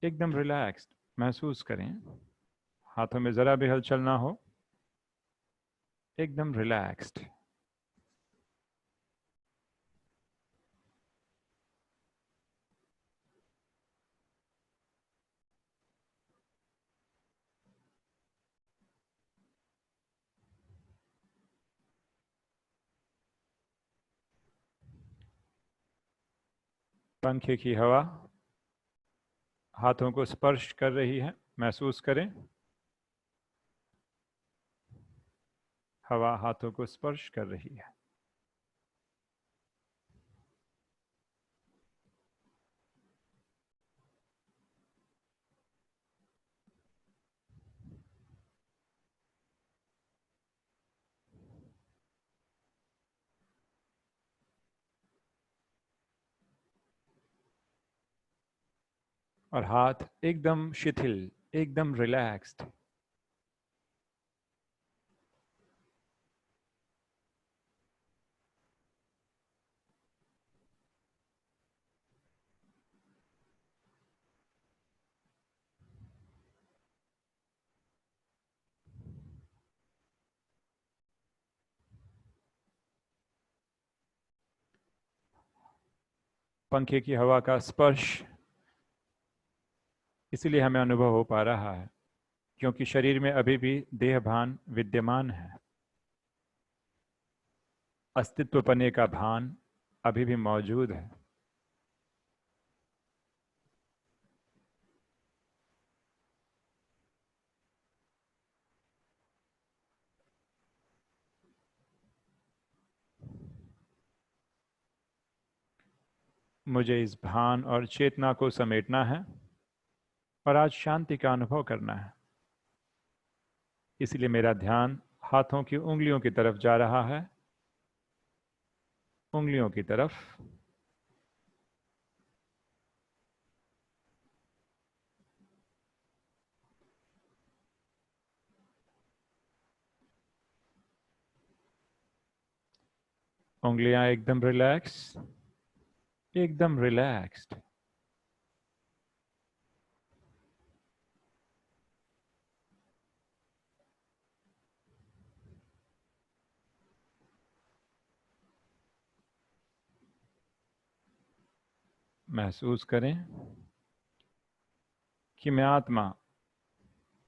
एकदम रिलैक्स्ड महसूस करें, हाथों में ज़रा भी हलचल ना हो, एकदम रिलैक्स्ड। पंखे की हवा हाथों को स्पर्श कर रही है, महसूस करें। हवा हाथों को स्पर्श कर रही है। और हाथ एकदम शिथिल, एकदम रिलैक्स्ड। पंखे की हवा का स्पर्श इसलिए हमें अनुभव हो पा रहा है क्योंकि शरीर में अभी भी देहभान विद्यमान है, अस्तित्व पने का भान अभी भी मौजूद है। मुझे इस भान और चेतना को समेटना है और आज शांति का अनुभव करना है। इसलिए मेरा ध्यान हाथों की उंगलियों की तरफ जा रहा है, उंगलियों की तरफ। उंगलियां एकदम रिलैक्स, एकदम रिलैक्स्ड। महसूस करें कि मैं आत्मा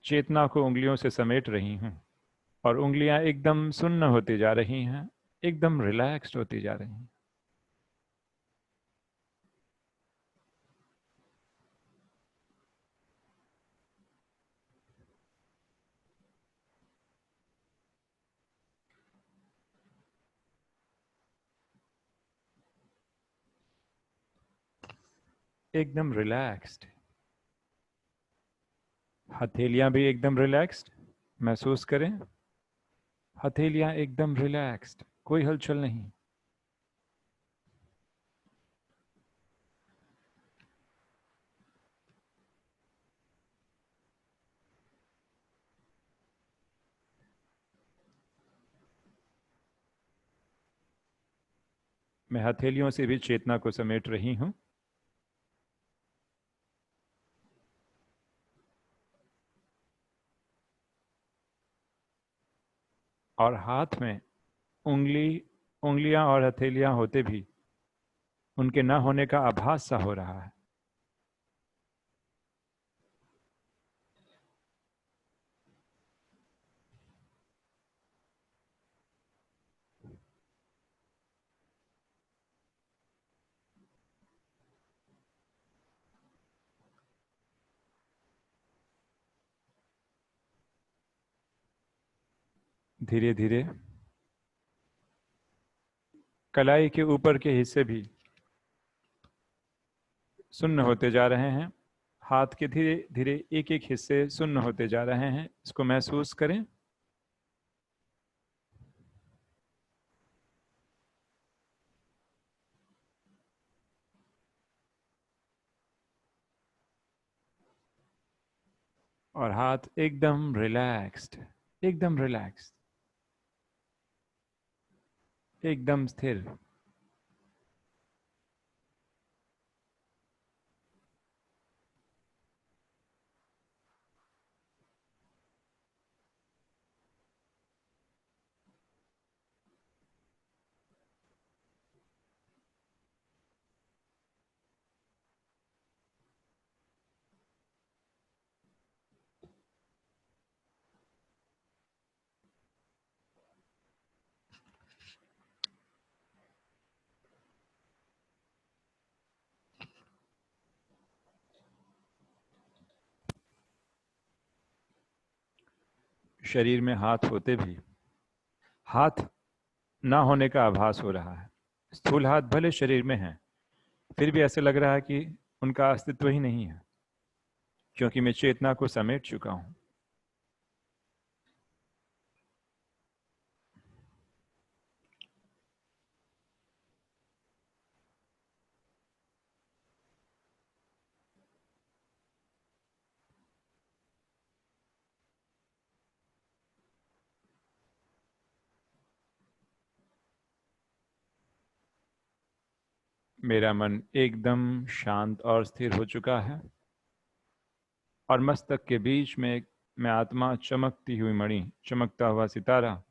चेतना को उंगलियों से समेट रही हूं और उंगलियां एकदम सुन्न होती जा रही हैं, एकदम रिलैक्स्ड होती जा रही हैं। एकदम रिलैक्स्ड। हथेलियां भी एकदम रिलैक्स्ड महसूस करें। हथेलियां एकदम रिलैक्स्ड, कोई हलचल नहीं। मैं हथेलियों से भी चेतना को समेट रही हूं और हाथ में उंगलियां और हथेलियां होते भी उनके न होने का आभास सा हो रहा है। धीरे धीरे कलाई के ऊपर के हिस्से भी सुन्न होते जा रहे हैं। हाथ के धीरे धीरे एक एक हिस्से सुन्न होते जा रहे हैं, इसको महसूस करें। और हाथ एकदम रिलैक्स्ड, एकदम रिलैक्स्ड। एकदम स्थिर। शरीर में हाथ होते भी हाथ ना होने का आभास हो रहा है। स्थूल हाथ भले शरीर में हैं, फिर भी ऐसे लग रहा है कि उनका अस्तित्व ही नहीं है, क्योंकि मैं चेतना को समेट चुका हूं। मेरा मन एकदम शांत और स्थिर हो चुका है, और मस्तक के बीच में मैं आत्मा, चमकती हुई मणि, चमकता हुआ सितारा,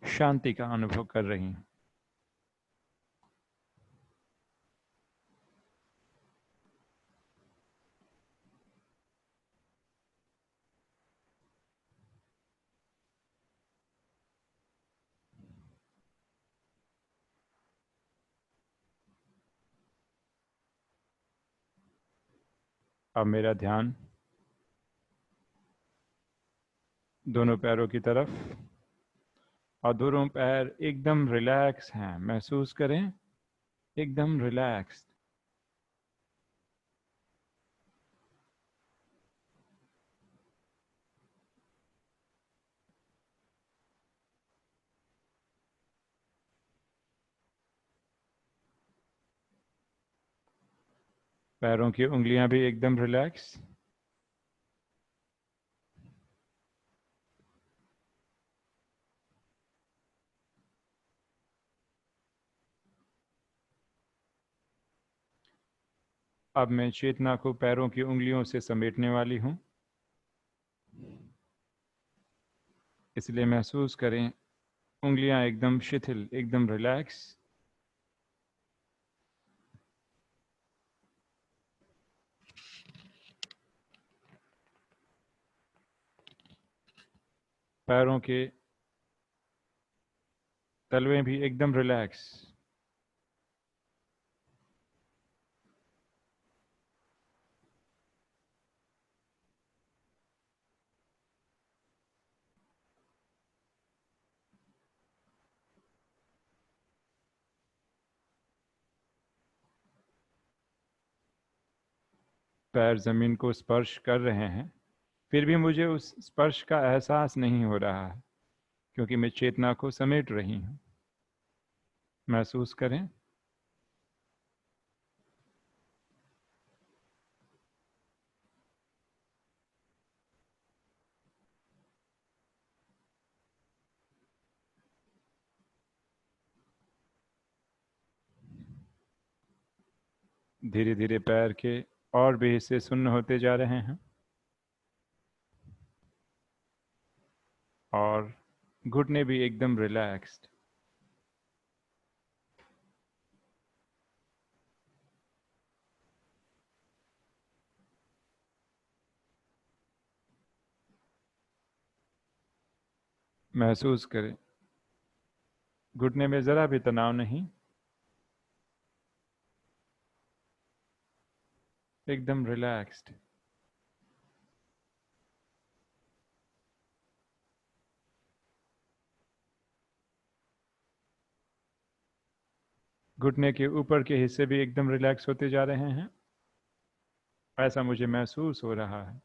शांति का अनुभव कर रही हूं। अब मेरा ध्यान दोनों पैरों की तरफ, और दोनों पैर एकदम रिलैक्स हैं। महसूस करें, एकदम रिलैक्स। पैरों की उंगलियां भी एकदम रिलैक्स। अब मैं चेतना को पैरों की उंगलियों से समेटने वाली हूं, इसलिए महसूस करें उंगलियां एकदम शिथिल, एकदम रिलैक्स। पैरों के तलवे भी एकदम रिलैक्स। पैर जमीन को स्पर्श कर रहे हैं, फिर भी मुझे उस स्पर्श का एहसास नहीं हो रहा है, क्योंकि मैं चेतना को समेट रही हूं। महसूस करें, धीरे धीरे पैर के और भी हिस्से सुन्न होते जा रहे हैं, और घुटने भी एकदम रिलैक्स्ड। महसूस करें, घुटने में जरा भी तनाव नहीं, एकदम रिलैक्स्ड। घुटने के ऊपर के हिस्से भी एकदम रिलैक्स होते जा रहे हैं, ऐसा मुझे महसूस हो रहा है।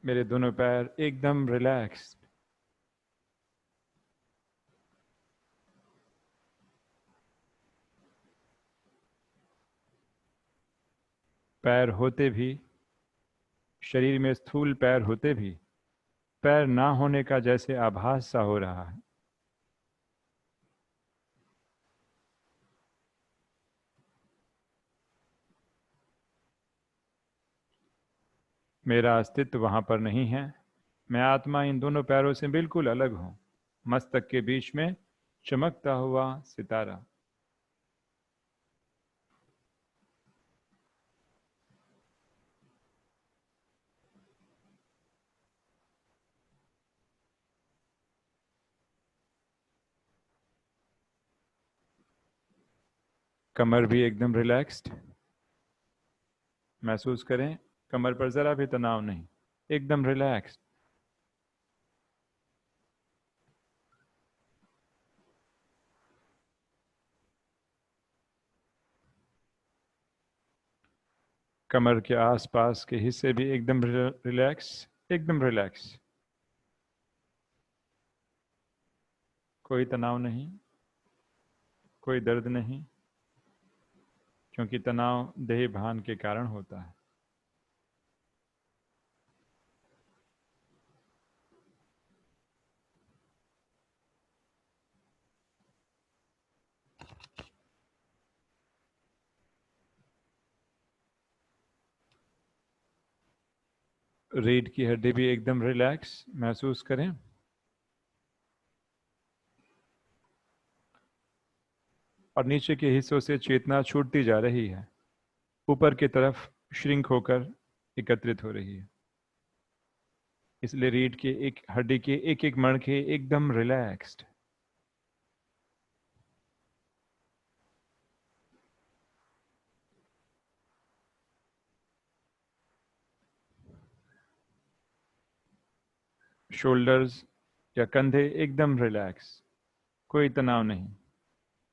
मेरे दोनों पैर एकदम रिलैक्स। पैर होते भी, शरीर में स्थूल पैर होते भी, पैर ना होने का जैसे आभास सा हो रहा है। मेरा अस्तित्व वहां पर नहीं है। मैं आत्मा इन दोनों पैरों से बिल्कुल अलग हूं, मस्तक के बीच में चमकता हुआ सितारा। कमर भी एकदम रिलैक्स्ड महसूस करें। कमर पर जरा भी तनाव नहीं, एकदम रिलैक्स्ड। कमर के आसपास के हिस्से भी एकदम रिलैक्स, एकदम रिलैक्स। कोई तनाव नहीं, कोई दर्द नहीं, क्योंकि तनाव देह भान के कारण होता है। रीढ़ की हड्डी भी एकदम रिलैक्स महसूस करें। और नीचे के हिस्सों से चेतना छूटती जा रही है, ऊपर की तरफ श्रिंक होकर एकत्रित हो रही है। इसलिए रीढ़ के एक हड्डी के एक एक मणके एकदम रिलैक्स्ड। शोल्डर्स या कंधे एकदम रिलैक्स, कोई तनाव नहीं,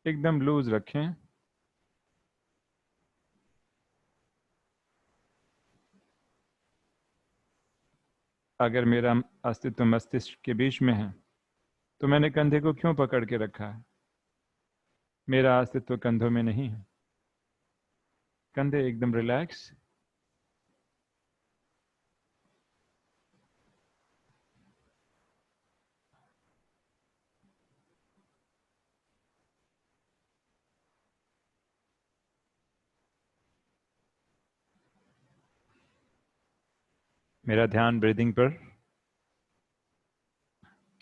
एकदम लूज रखें। अगर मेरा अस्तित्व मस्तिष्क के बीच में है तो मैंने कंधे को क्यों पकड़ के रखा है? मेरा अस्तित्व कंधों में नहीं है। कंधे एकदम रिलैक्स। मेरा ध्यान ब्रीदिंग पर,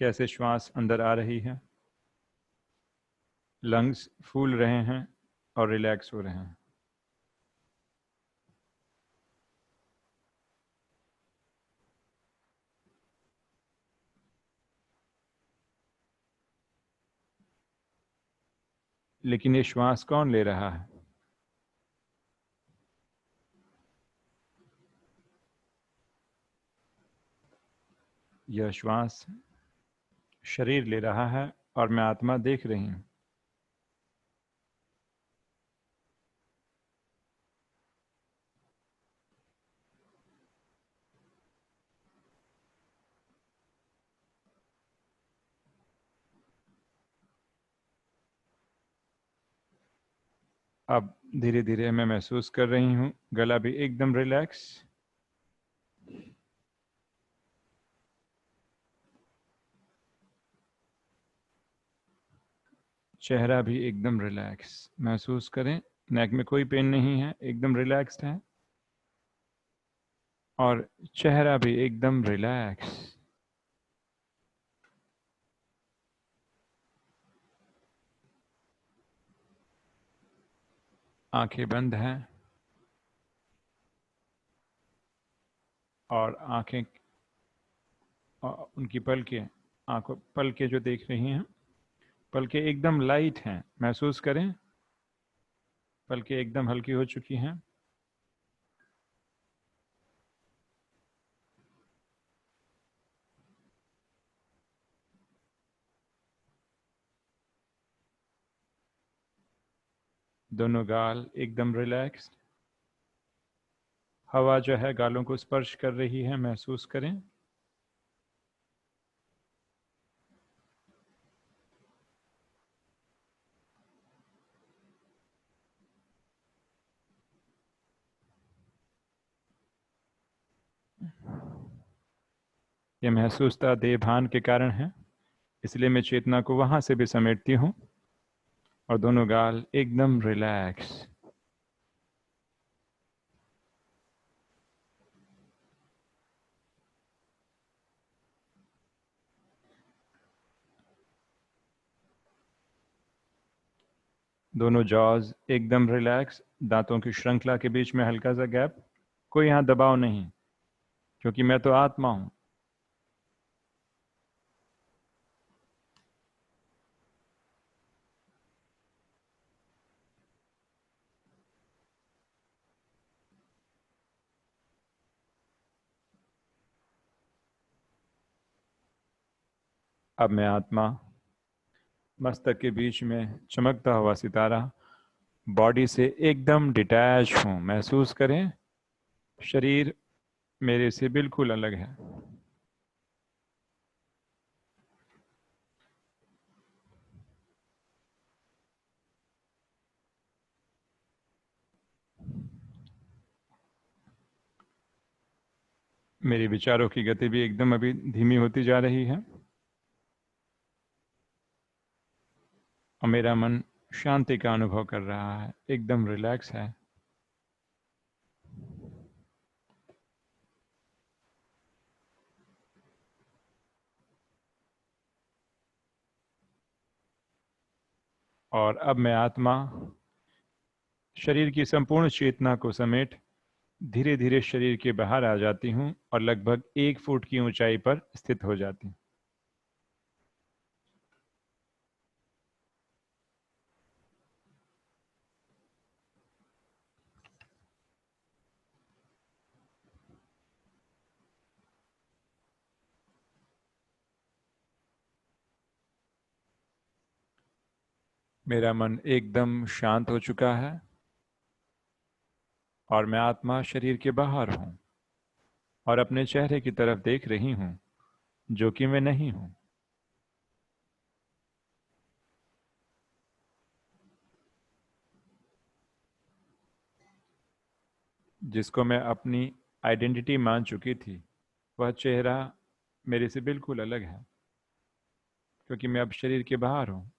कैसे श्वास अंदर आ रही है, लंग्स फूल रहे हैं और रिलैक्स हो रहे हैं। लेकिन ये श्वास कौन ले रहा है? यह श्वास शरीर ले रहा है और मैं आत्मा देख रही हूं। अब धीरे धीरे मैं महसूस कर रही हूं गला भी एकदम रिलैक्स, चेहरा भी एकदम रिलैक्स महसूस करें। नेक में कोई पेन नहीं है, एकदम रिलैक्स्ड है। और चेहरा भी एकदम रिलैक्स। आंखें बंद हैं और आंखें, उनकी पलकें, आंखों पलकें जो देख रही हैं, पलकें एकदम लाइट हैं महसूस करें। पलकें एकदम हल्की हो चुकी हैं। दोनों गाल एकदम रिलैक्स्ड। हवा जो है गालों को स्पर्श कर रही है, महसूस करें। ये महसूसता देह भान के कारण है, इसलिए मैं चेतना को वहां से भी समेटती हूँ और दोनों गाल एकदम रिलैक्स। दोनों जॉज एकदम रिलैक्स, दांतों की श्रृंखला के बीच में हल्का सा गैप, कोई यहाँ दबाव नहीं, क्योंकि मैं तो आत्मा हूं। अब मैं आत्मा, मस्तक के बीच में चमकता हुआ सितारा, बॉडी से एकदम डिटैच हूं। महसूस करें, शरीर मेरे से बिल्कुल अलग है। मेरे विचारों की गति भी एकदम अभी धीमी होती जा रही है और मेरा मन शांति का अनुभव कर रहा है, एकदम रिलैक्स है। और अब मैं आत्मा, शरीर की संपूर्ण चेतना को समेट धीरे धीरे शरीर के बाहर आ जाती हूँ और लगभग 1 फुट की ऊंचाई पर स्थित हो जाती हूँ। मेरा मन एकदम शांत हो चुका है और मैं आत्मा शरीर के बाहर हूँ और अपने चेहरे की तरफ देख रही हूँ, जो कि मैं नहीं हूँ। जिसको मैं अपनी आइडेंटिटी मान चुकी थी, वह चेहरा मेरे से बिल्कुल अलग है, क्योंकि मैं अब शरीर के बाहर हूँ।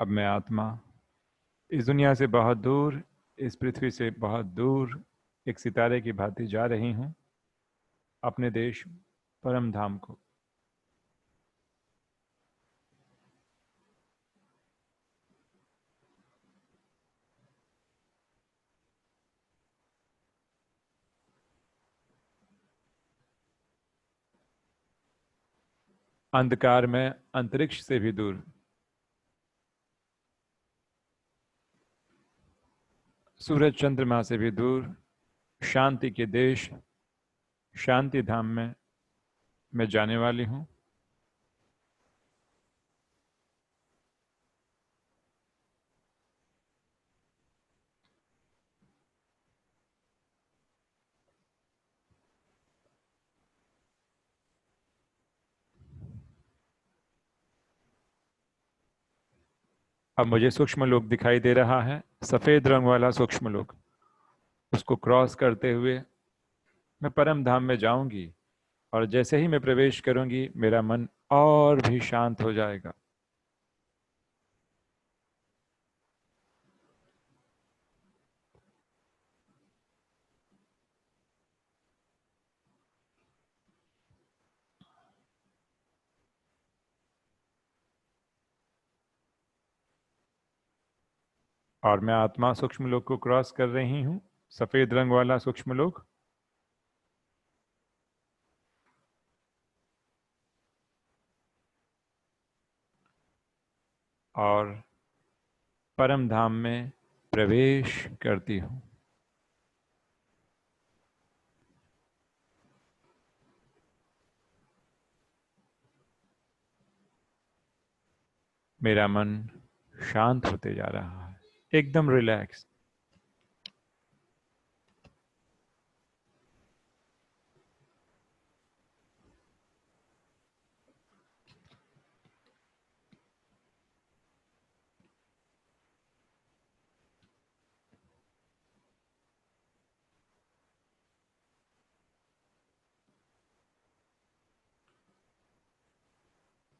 अब मैं आत्मा इस दुनिया से बहुत दूर, इस पृथ्वी से बहुत दूर एक सितारे की भांति जा रही हूँ अपने देश परम धाम को। अंधकार में अंतरिक्ष से भी दूर, सूरज चंद्रमा से भी दूर, शांति के देश शांति धाम में मैं जाने वाली हूँ। अब मुझे सूक्ष्म लोक दिखाई दे रहा है, सफेद रंग वाला सूक्ष्म लोक। उसको क्रॉस करते हुए मैं परम धाम में जाऊंगी और जैसे ही मैं प्रवेश करूंगी, मेरा मन और भी शांत हो जाएगा। और मैं आत्मा सूक्ष्म लोक को क्रॉस कर रही हूँ, सफेद रंग वाला सूक्ष्म लोक। और परम धाम में प्रवेश करती हूँ। मेरा मन शांत होते जा रहा है, एकदम रिलैक्स।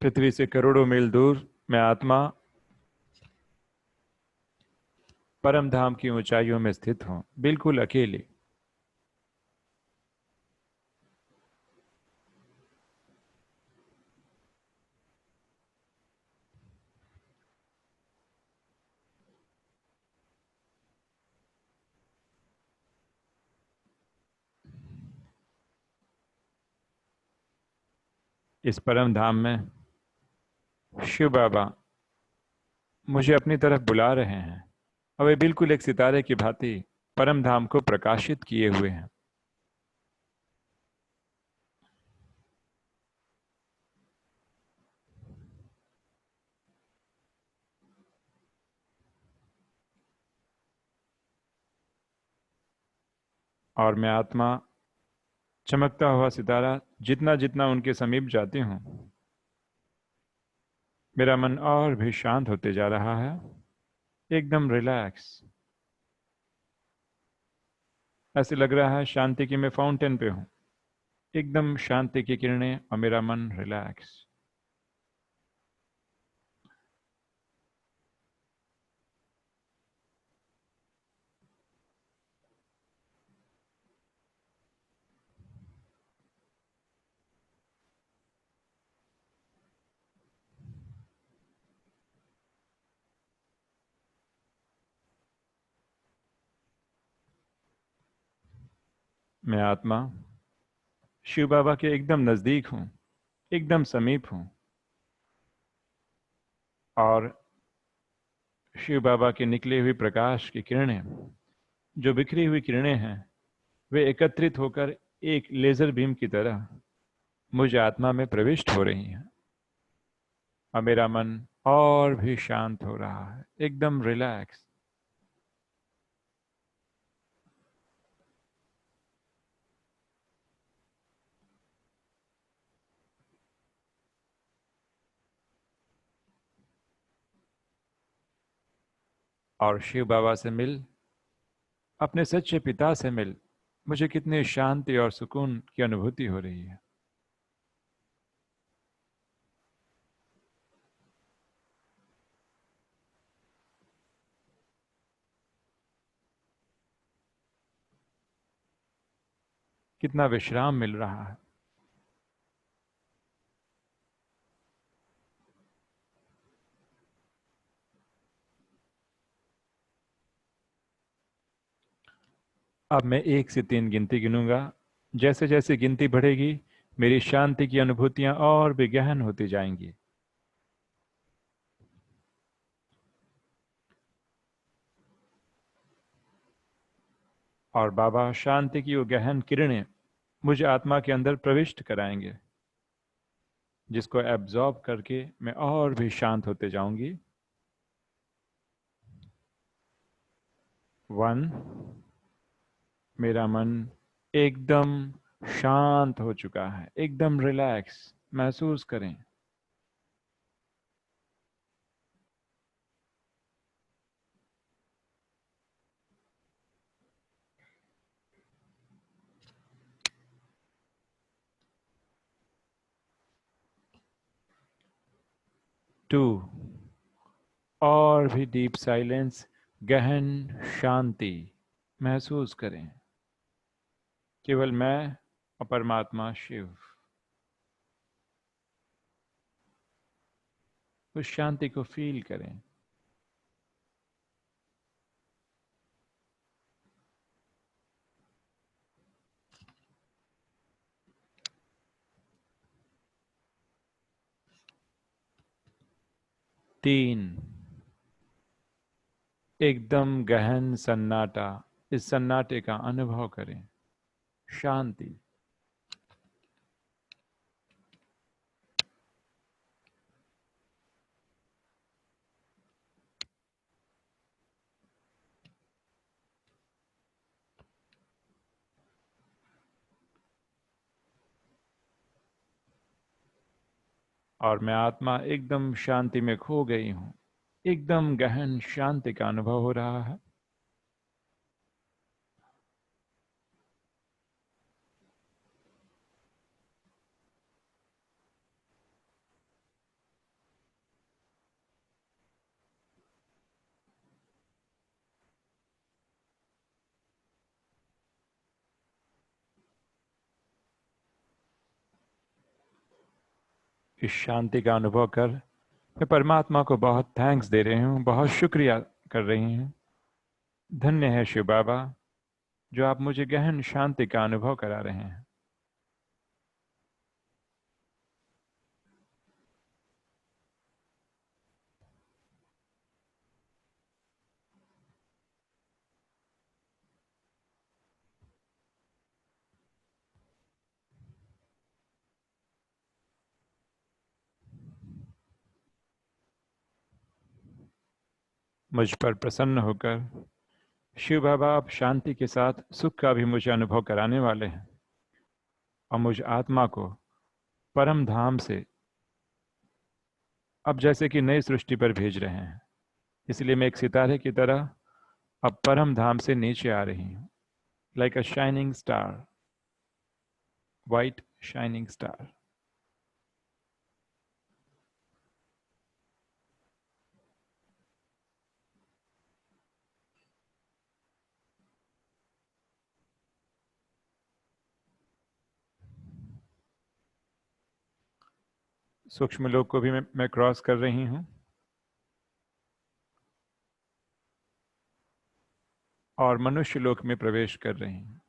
पृथ्वी से करोड़ों मील दूर मैं आत्मा परम धाम की ऊंचाइयों में स्थित हूं, बिल्कुल अकेली। इस परम धाम में शिव बाबा मुझे अपनी तरफ बुला रहे हैं और वे बिल्कुल एक सितारे की भांति परम धाम को प्रकाशित किए हुए हैं। और मैं आत्मा चमकता हुआ सितारा जितना जितना उनके समीप जाती हूँ, मेरा मन और भी शांत होते जा रहा है, एकदम रिलैक्स। ऐसे लग रहा है शांति की मैं फाउंटेन पे हूँ, एकदम शांति की किरणें और मेरा मन रिलैक्स। मैं आत्मा शिव बाबा के एकदम नजदीक हूँ, एकदम समीप हूँ। और शिव बाबा के निकले हुए प्रकाश की किरणें, जो बिखरी हुई किरणें हैं, वे एकत्रित होकर एक लेजर बीम की तरह मुझ आत्मा में प्रविष्ट हो रही हैं और मेरा मन और भी शांत हो रहा है, एकदम रिलैक्स। और शिव बाबा से मिल, अपने सच्चे पिता से मिल, मुझे कितनी शांति और सुकून की अनुभूति हो रही है। कितना विश्राम मिल रहा है। अब मैं 1 से 3 गिनती गिनूंगा। जैसे जैसे गिनती बढ़ेगी, मेरी शांति की अनुभूतियां और भी गहन होती जाएंगी। और बाबा शांति की वो गहन किरणें मुझे आत्मा के अंदर प्रविष्ट कराएंगे, जिसको एब्जॉर्ब करके मैं और भी शांत होते जाऊंगी। 1, मेरा मन एकदम शांत हो चुका है, एकदम रिलैक्स महसूस करें। 2, और भी डीप साइलेंस, गहन शांति महसूस करें। केवल मैं और परमात्मा शिव, उस शांति को फील करें। 3, एकदम गहन सन्नाटा, इस सन्नाटे का अनुभव करें, शांति। और मैं आत्मा एकदम शांति में खो गई हूँ। एकदम गहन शांति का अनुभव हो रहा है। इस शांति का अनुभव कर मैं परमात्मा को बहुत थैंक्स दे रही हूँ, बहुत शुक्रिया कर रही हूँ। धन्य है शिव बाबा जो आप मुझे गहन शांति का अनुभव करा रहे हैं। मुझ पर प्रसन्न होकर शिव बाबा आप शांति के साथ सुख का भी मुझे अनुभव कराने वाले हैं और मुझ आत्मा को परम धाम से अब जैसे कि नई सृष्टि पर भेज रहे हैं। इसलिए मैं एक सितारे की तरह अब परम धाम से नीचे आ रही हूँ, लाइक अ shining star, white shining star. सूक्ष्म लोक को भी मैं क्रॉस कर रही हूँ और मनुष्य लोक में प्रवेश कर रही हूँ।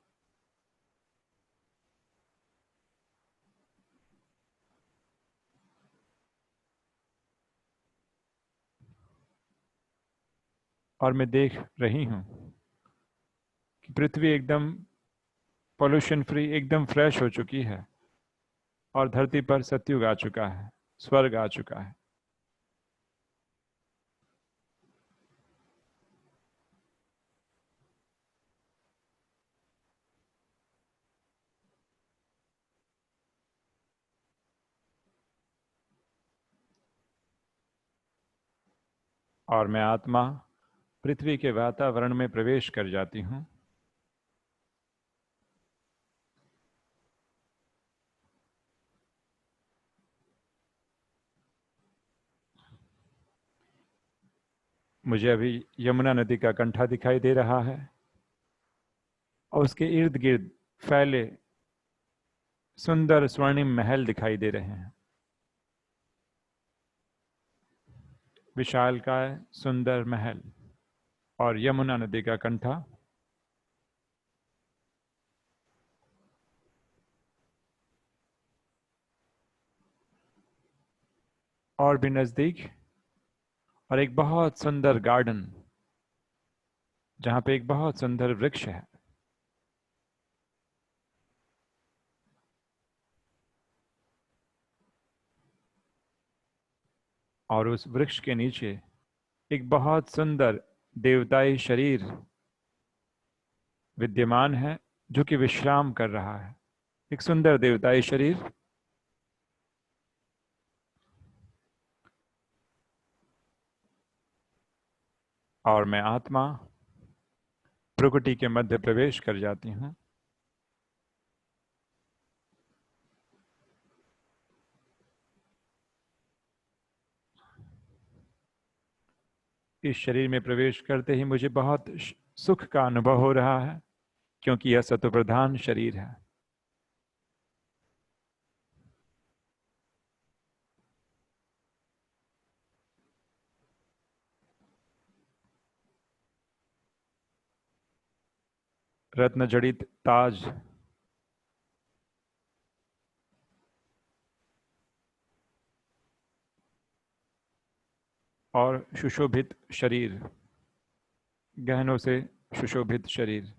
और मैं देख रही हूँ कि पृथ्वी एकदम पॉल्यूशन फ्री, एकदम फ्रेश हो चुकी है और धरती पर सतयुग आ चुका है, स्वर्ग आ चुका है। और मैं आत्मा पृथ्वी के वातावरण में प्रवेश कर जाती हूँ। मुझे अभी यमुना नदी का कंठा दिखाई दे रहा है और उसके इर्द गिर्द फैले सुंदर स्वर्णिम महल दिखाई दे रहे हैं। विशालकाय सुंदर महल और यमुना नदी का कंठा। और भी नजदीक और एक बहुत सुंदर गार्डन जहां पे एक बहुत सुंदर वृक्ष है। और उस वृक्ष के नीचे एक बहुत सुंदर देवताई शरीर विद्यमान है जो कि विश्राम कर रहा है। एक सुंदर देवताई शरीर। और मैं आत्मा प्रकृति के मध्य प्रवेश कर जाती हूँ। इस शरीर में प्रवेश करते ही मुझे बहुत सुख का अनुभव हो रहा है क्योंकि यह सत्व प्रधान शरीर है। रत्न जड़ित ताज और सुशोभित शरीर, गहनों से सुशोभित शरीर।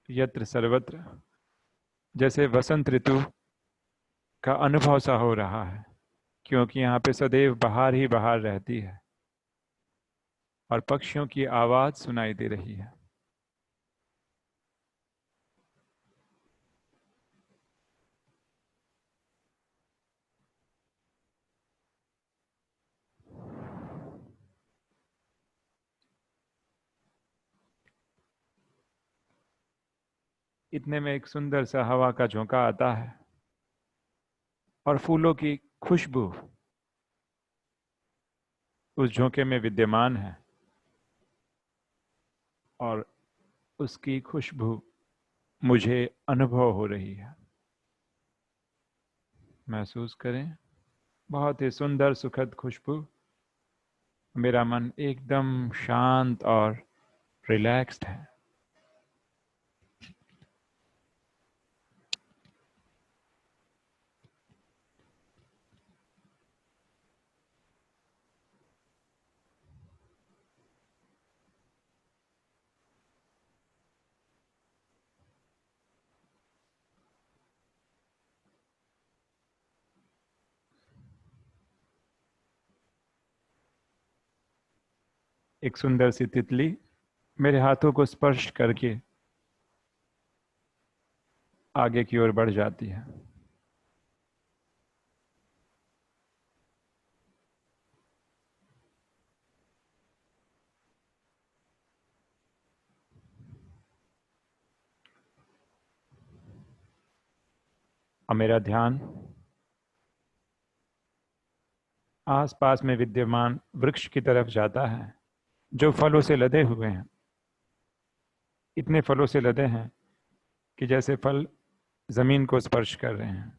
यत्र सर्वत्र जैसे वसंत ऋतु का अनुभव सा हो रहा है क्योंकि यहाँ पे सदैव बाहर ही बाहर रहती है। और पक्षियों की आवाज सुनाई दे रही है। इतने में एक सुंदर सा हवा का झोंका आता है और फूलों की खुशबू उस झोंके में विद्यमान है और उसकी खुशबू मुझे अनुभव हो रही है। महसूस करें, बहुत ही सुंदर सुखद खुशबू। मेरा मन एकदम शांत और रिलैक्स्ड है। एक सुंदर सी तितली मेरे हाथों को स्पर्श करके आगे की ओर बढ़ जाती है। और मेरा ध्यान आसपास में विद्यमान वृक्ष की तरफ जाता है जो फलों से लदे हुए हैं। इतने फलों से लदे हैं कि जैसे फल जमीन को स्पर्श कर रहे हैं।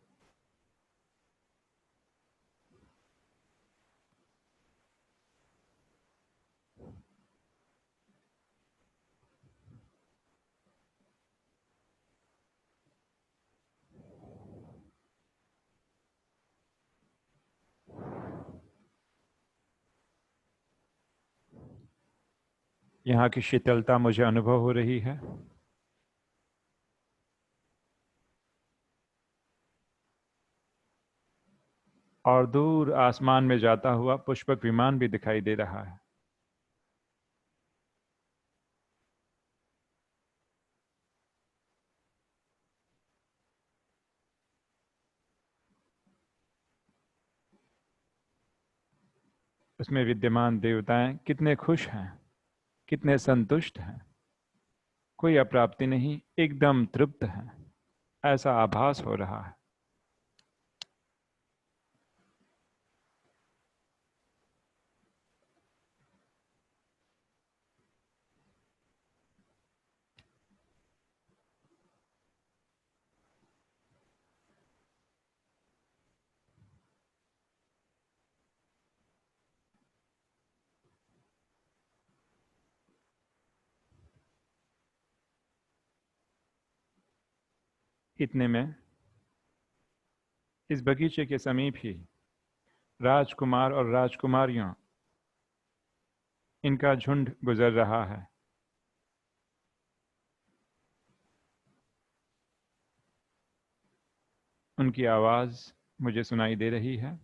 यहाँ की शीतलता मुझे अनुभव हो रही है। और दूर आसमान में जाता हुआ पुष्पक विमान भी दिखाई दे रहा है। उसमें विद्यमान देवताएं कितने खुश हैं, कितने संतुष्ट हैं। कोई अप्राप्ति नहीं, एकदम तृप्त हैं, ऐसा आभास हो रहा है। इतने में इस बगीचे के समीप ही राजकुमार और राजकुमारियां, इनका झुंड गुजर रहा है। उनकी आवाज मुझे सुनाई दे रही है।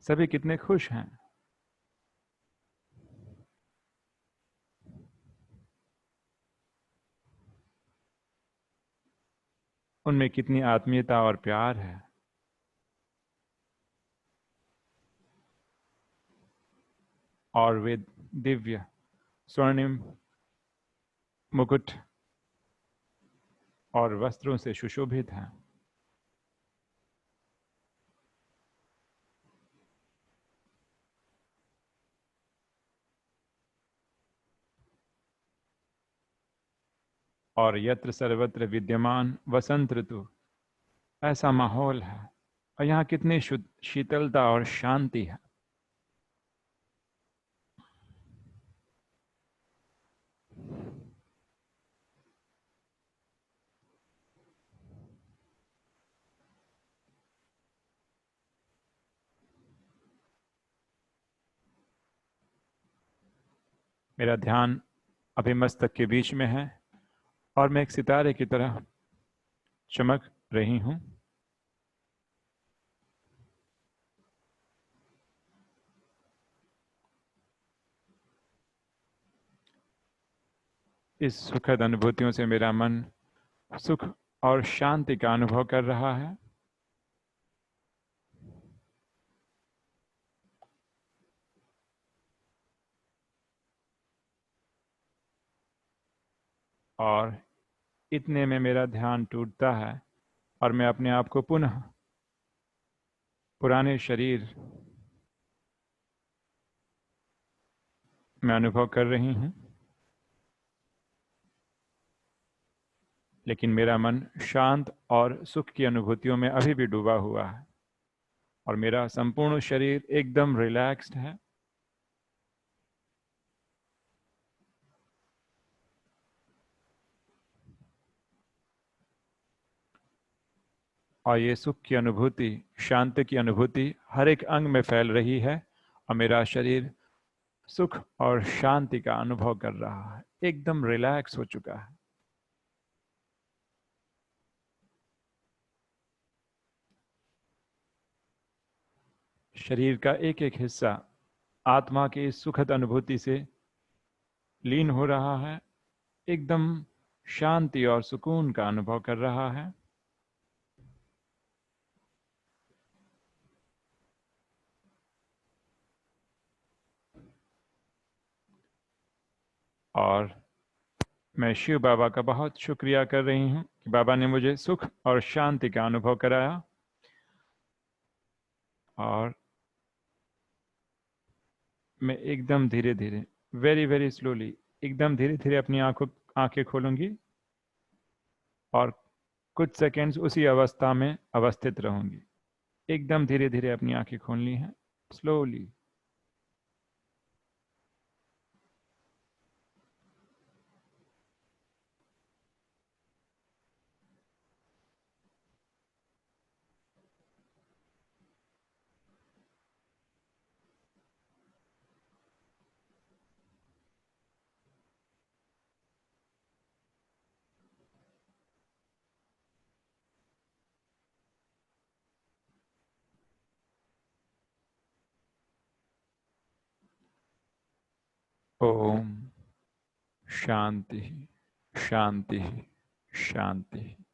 सभी कितने खुश हैं। उनमें कितनी आत्मीयता और प्यार है। और वे दिव्य स्वर्णिम मुकुट और वस्त्रों से सुशोभित हैं। और यत्र सर्वत्र विद्यमान वसंत ऋतु, ऐसा माहौल है। और यहाँ कितनी शुद्ध शीतलता और शांति है। मेरा ध्यान अभी मस्तक के बीच में है और मैं एक सितारे की तरह चमक रही हूँ। इस सुखद अनुभूतियों से मेरा मन सुख और शांति का अनुभव कर रहा है। और इतने में मेरा ध्यान टूटता है और मैं अपने आप को पुनः पुराने शरीर में अनुभव कर रही हूँ, लेकिन मेरा मन शांत और सुख की अनुभूतियों में अभी भी डूबा हुआ है और मेरा संपूर्ण शरीर एकदम रिलैक्स्ड है। और ये सुख की अनुभूति, शांति की अनुभूति हर एक अंग में फैल रही है और मेरा शरीर सुख और शांति का अनुभव कर रहा है, एकदम रिलैक्स हो चुका है। शरीर का एक एक हिस्सा आत्मा की इस सुखद अनुभूति से लीन हो रहा है, एकदम शांति और सुकून का अनुभव कर रहा है। और मैं शिव बाबा का बहुत शुक्रिया कर रही हूँ कि बाबा ने मुझे सुख और शांति का अनुभव कराया। और मैं एकदम धीरे धीरे, वेरी वेरी स्लोली, एकदम धीरे धीरे अपनी आंखें खोलूंगी और कुछ सेकंड्स उसी अवस्था में अवस्थित रहूंगी। एकदम धीरे धीरे अपनी आंखें खोलनी है, स्लोली। ओम शांति शांति शांति।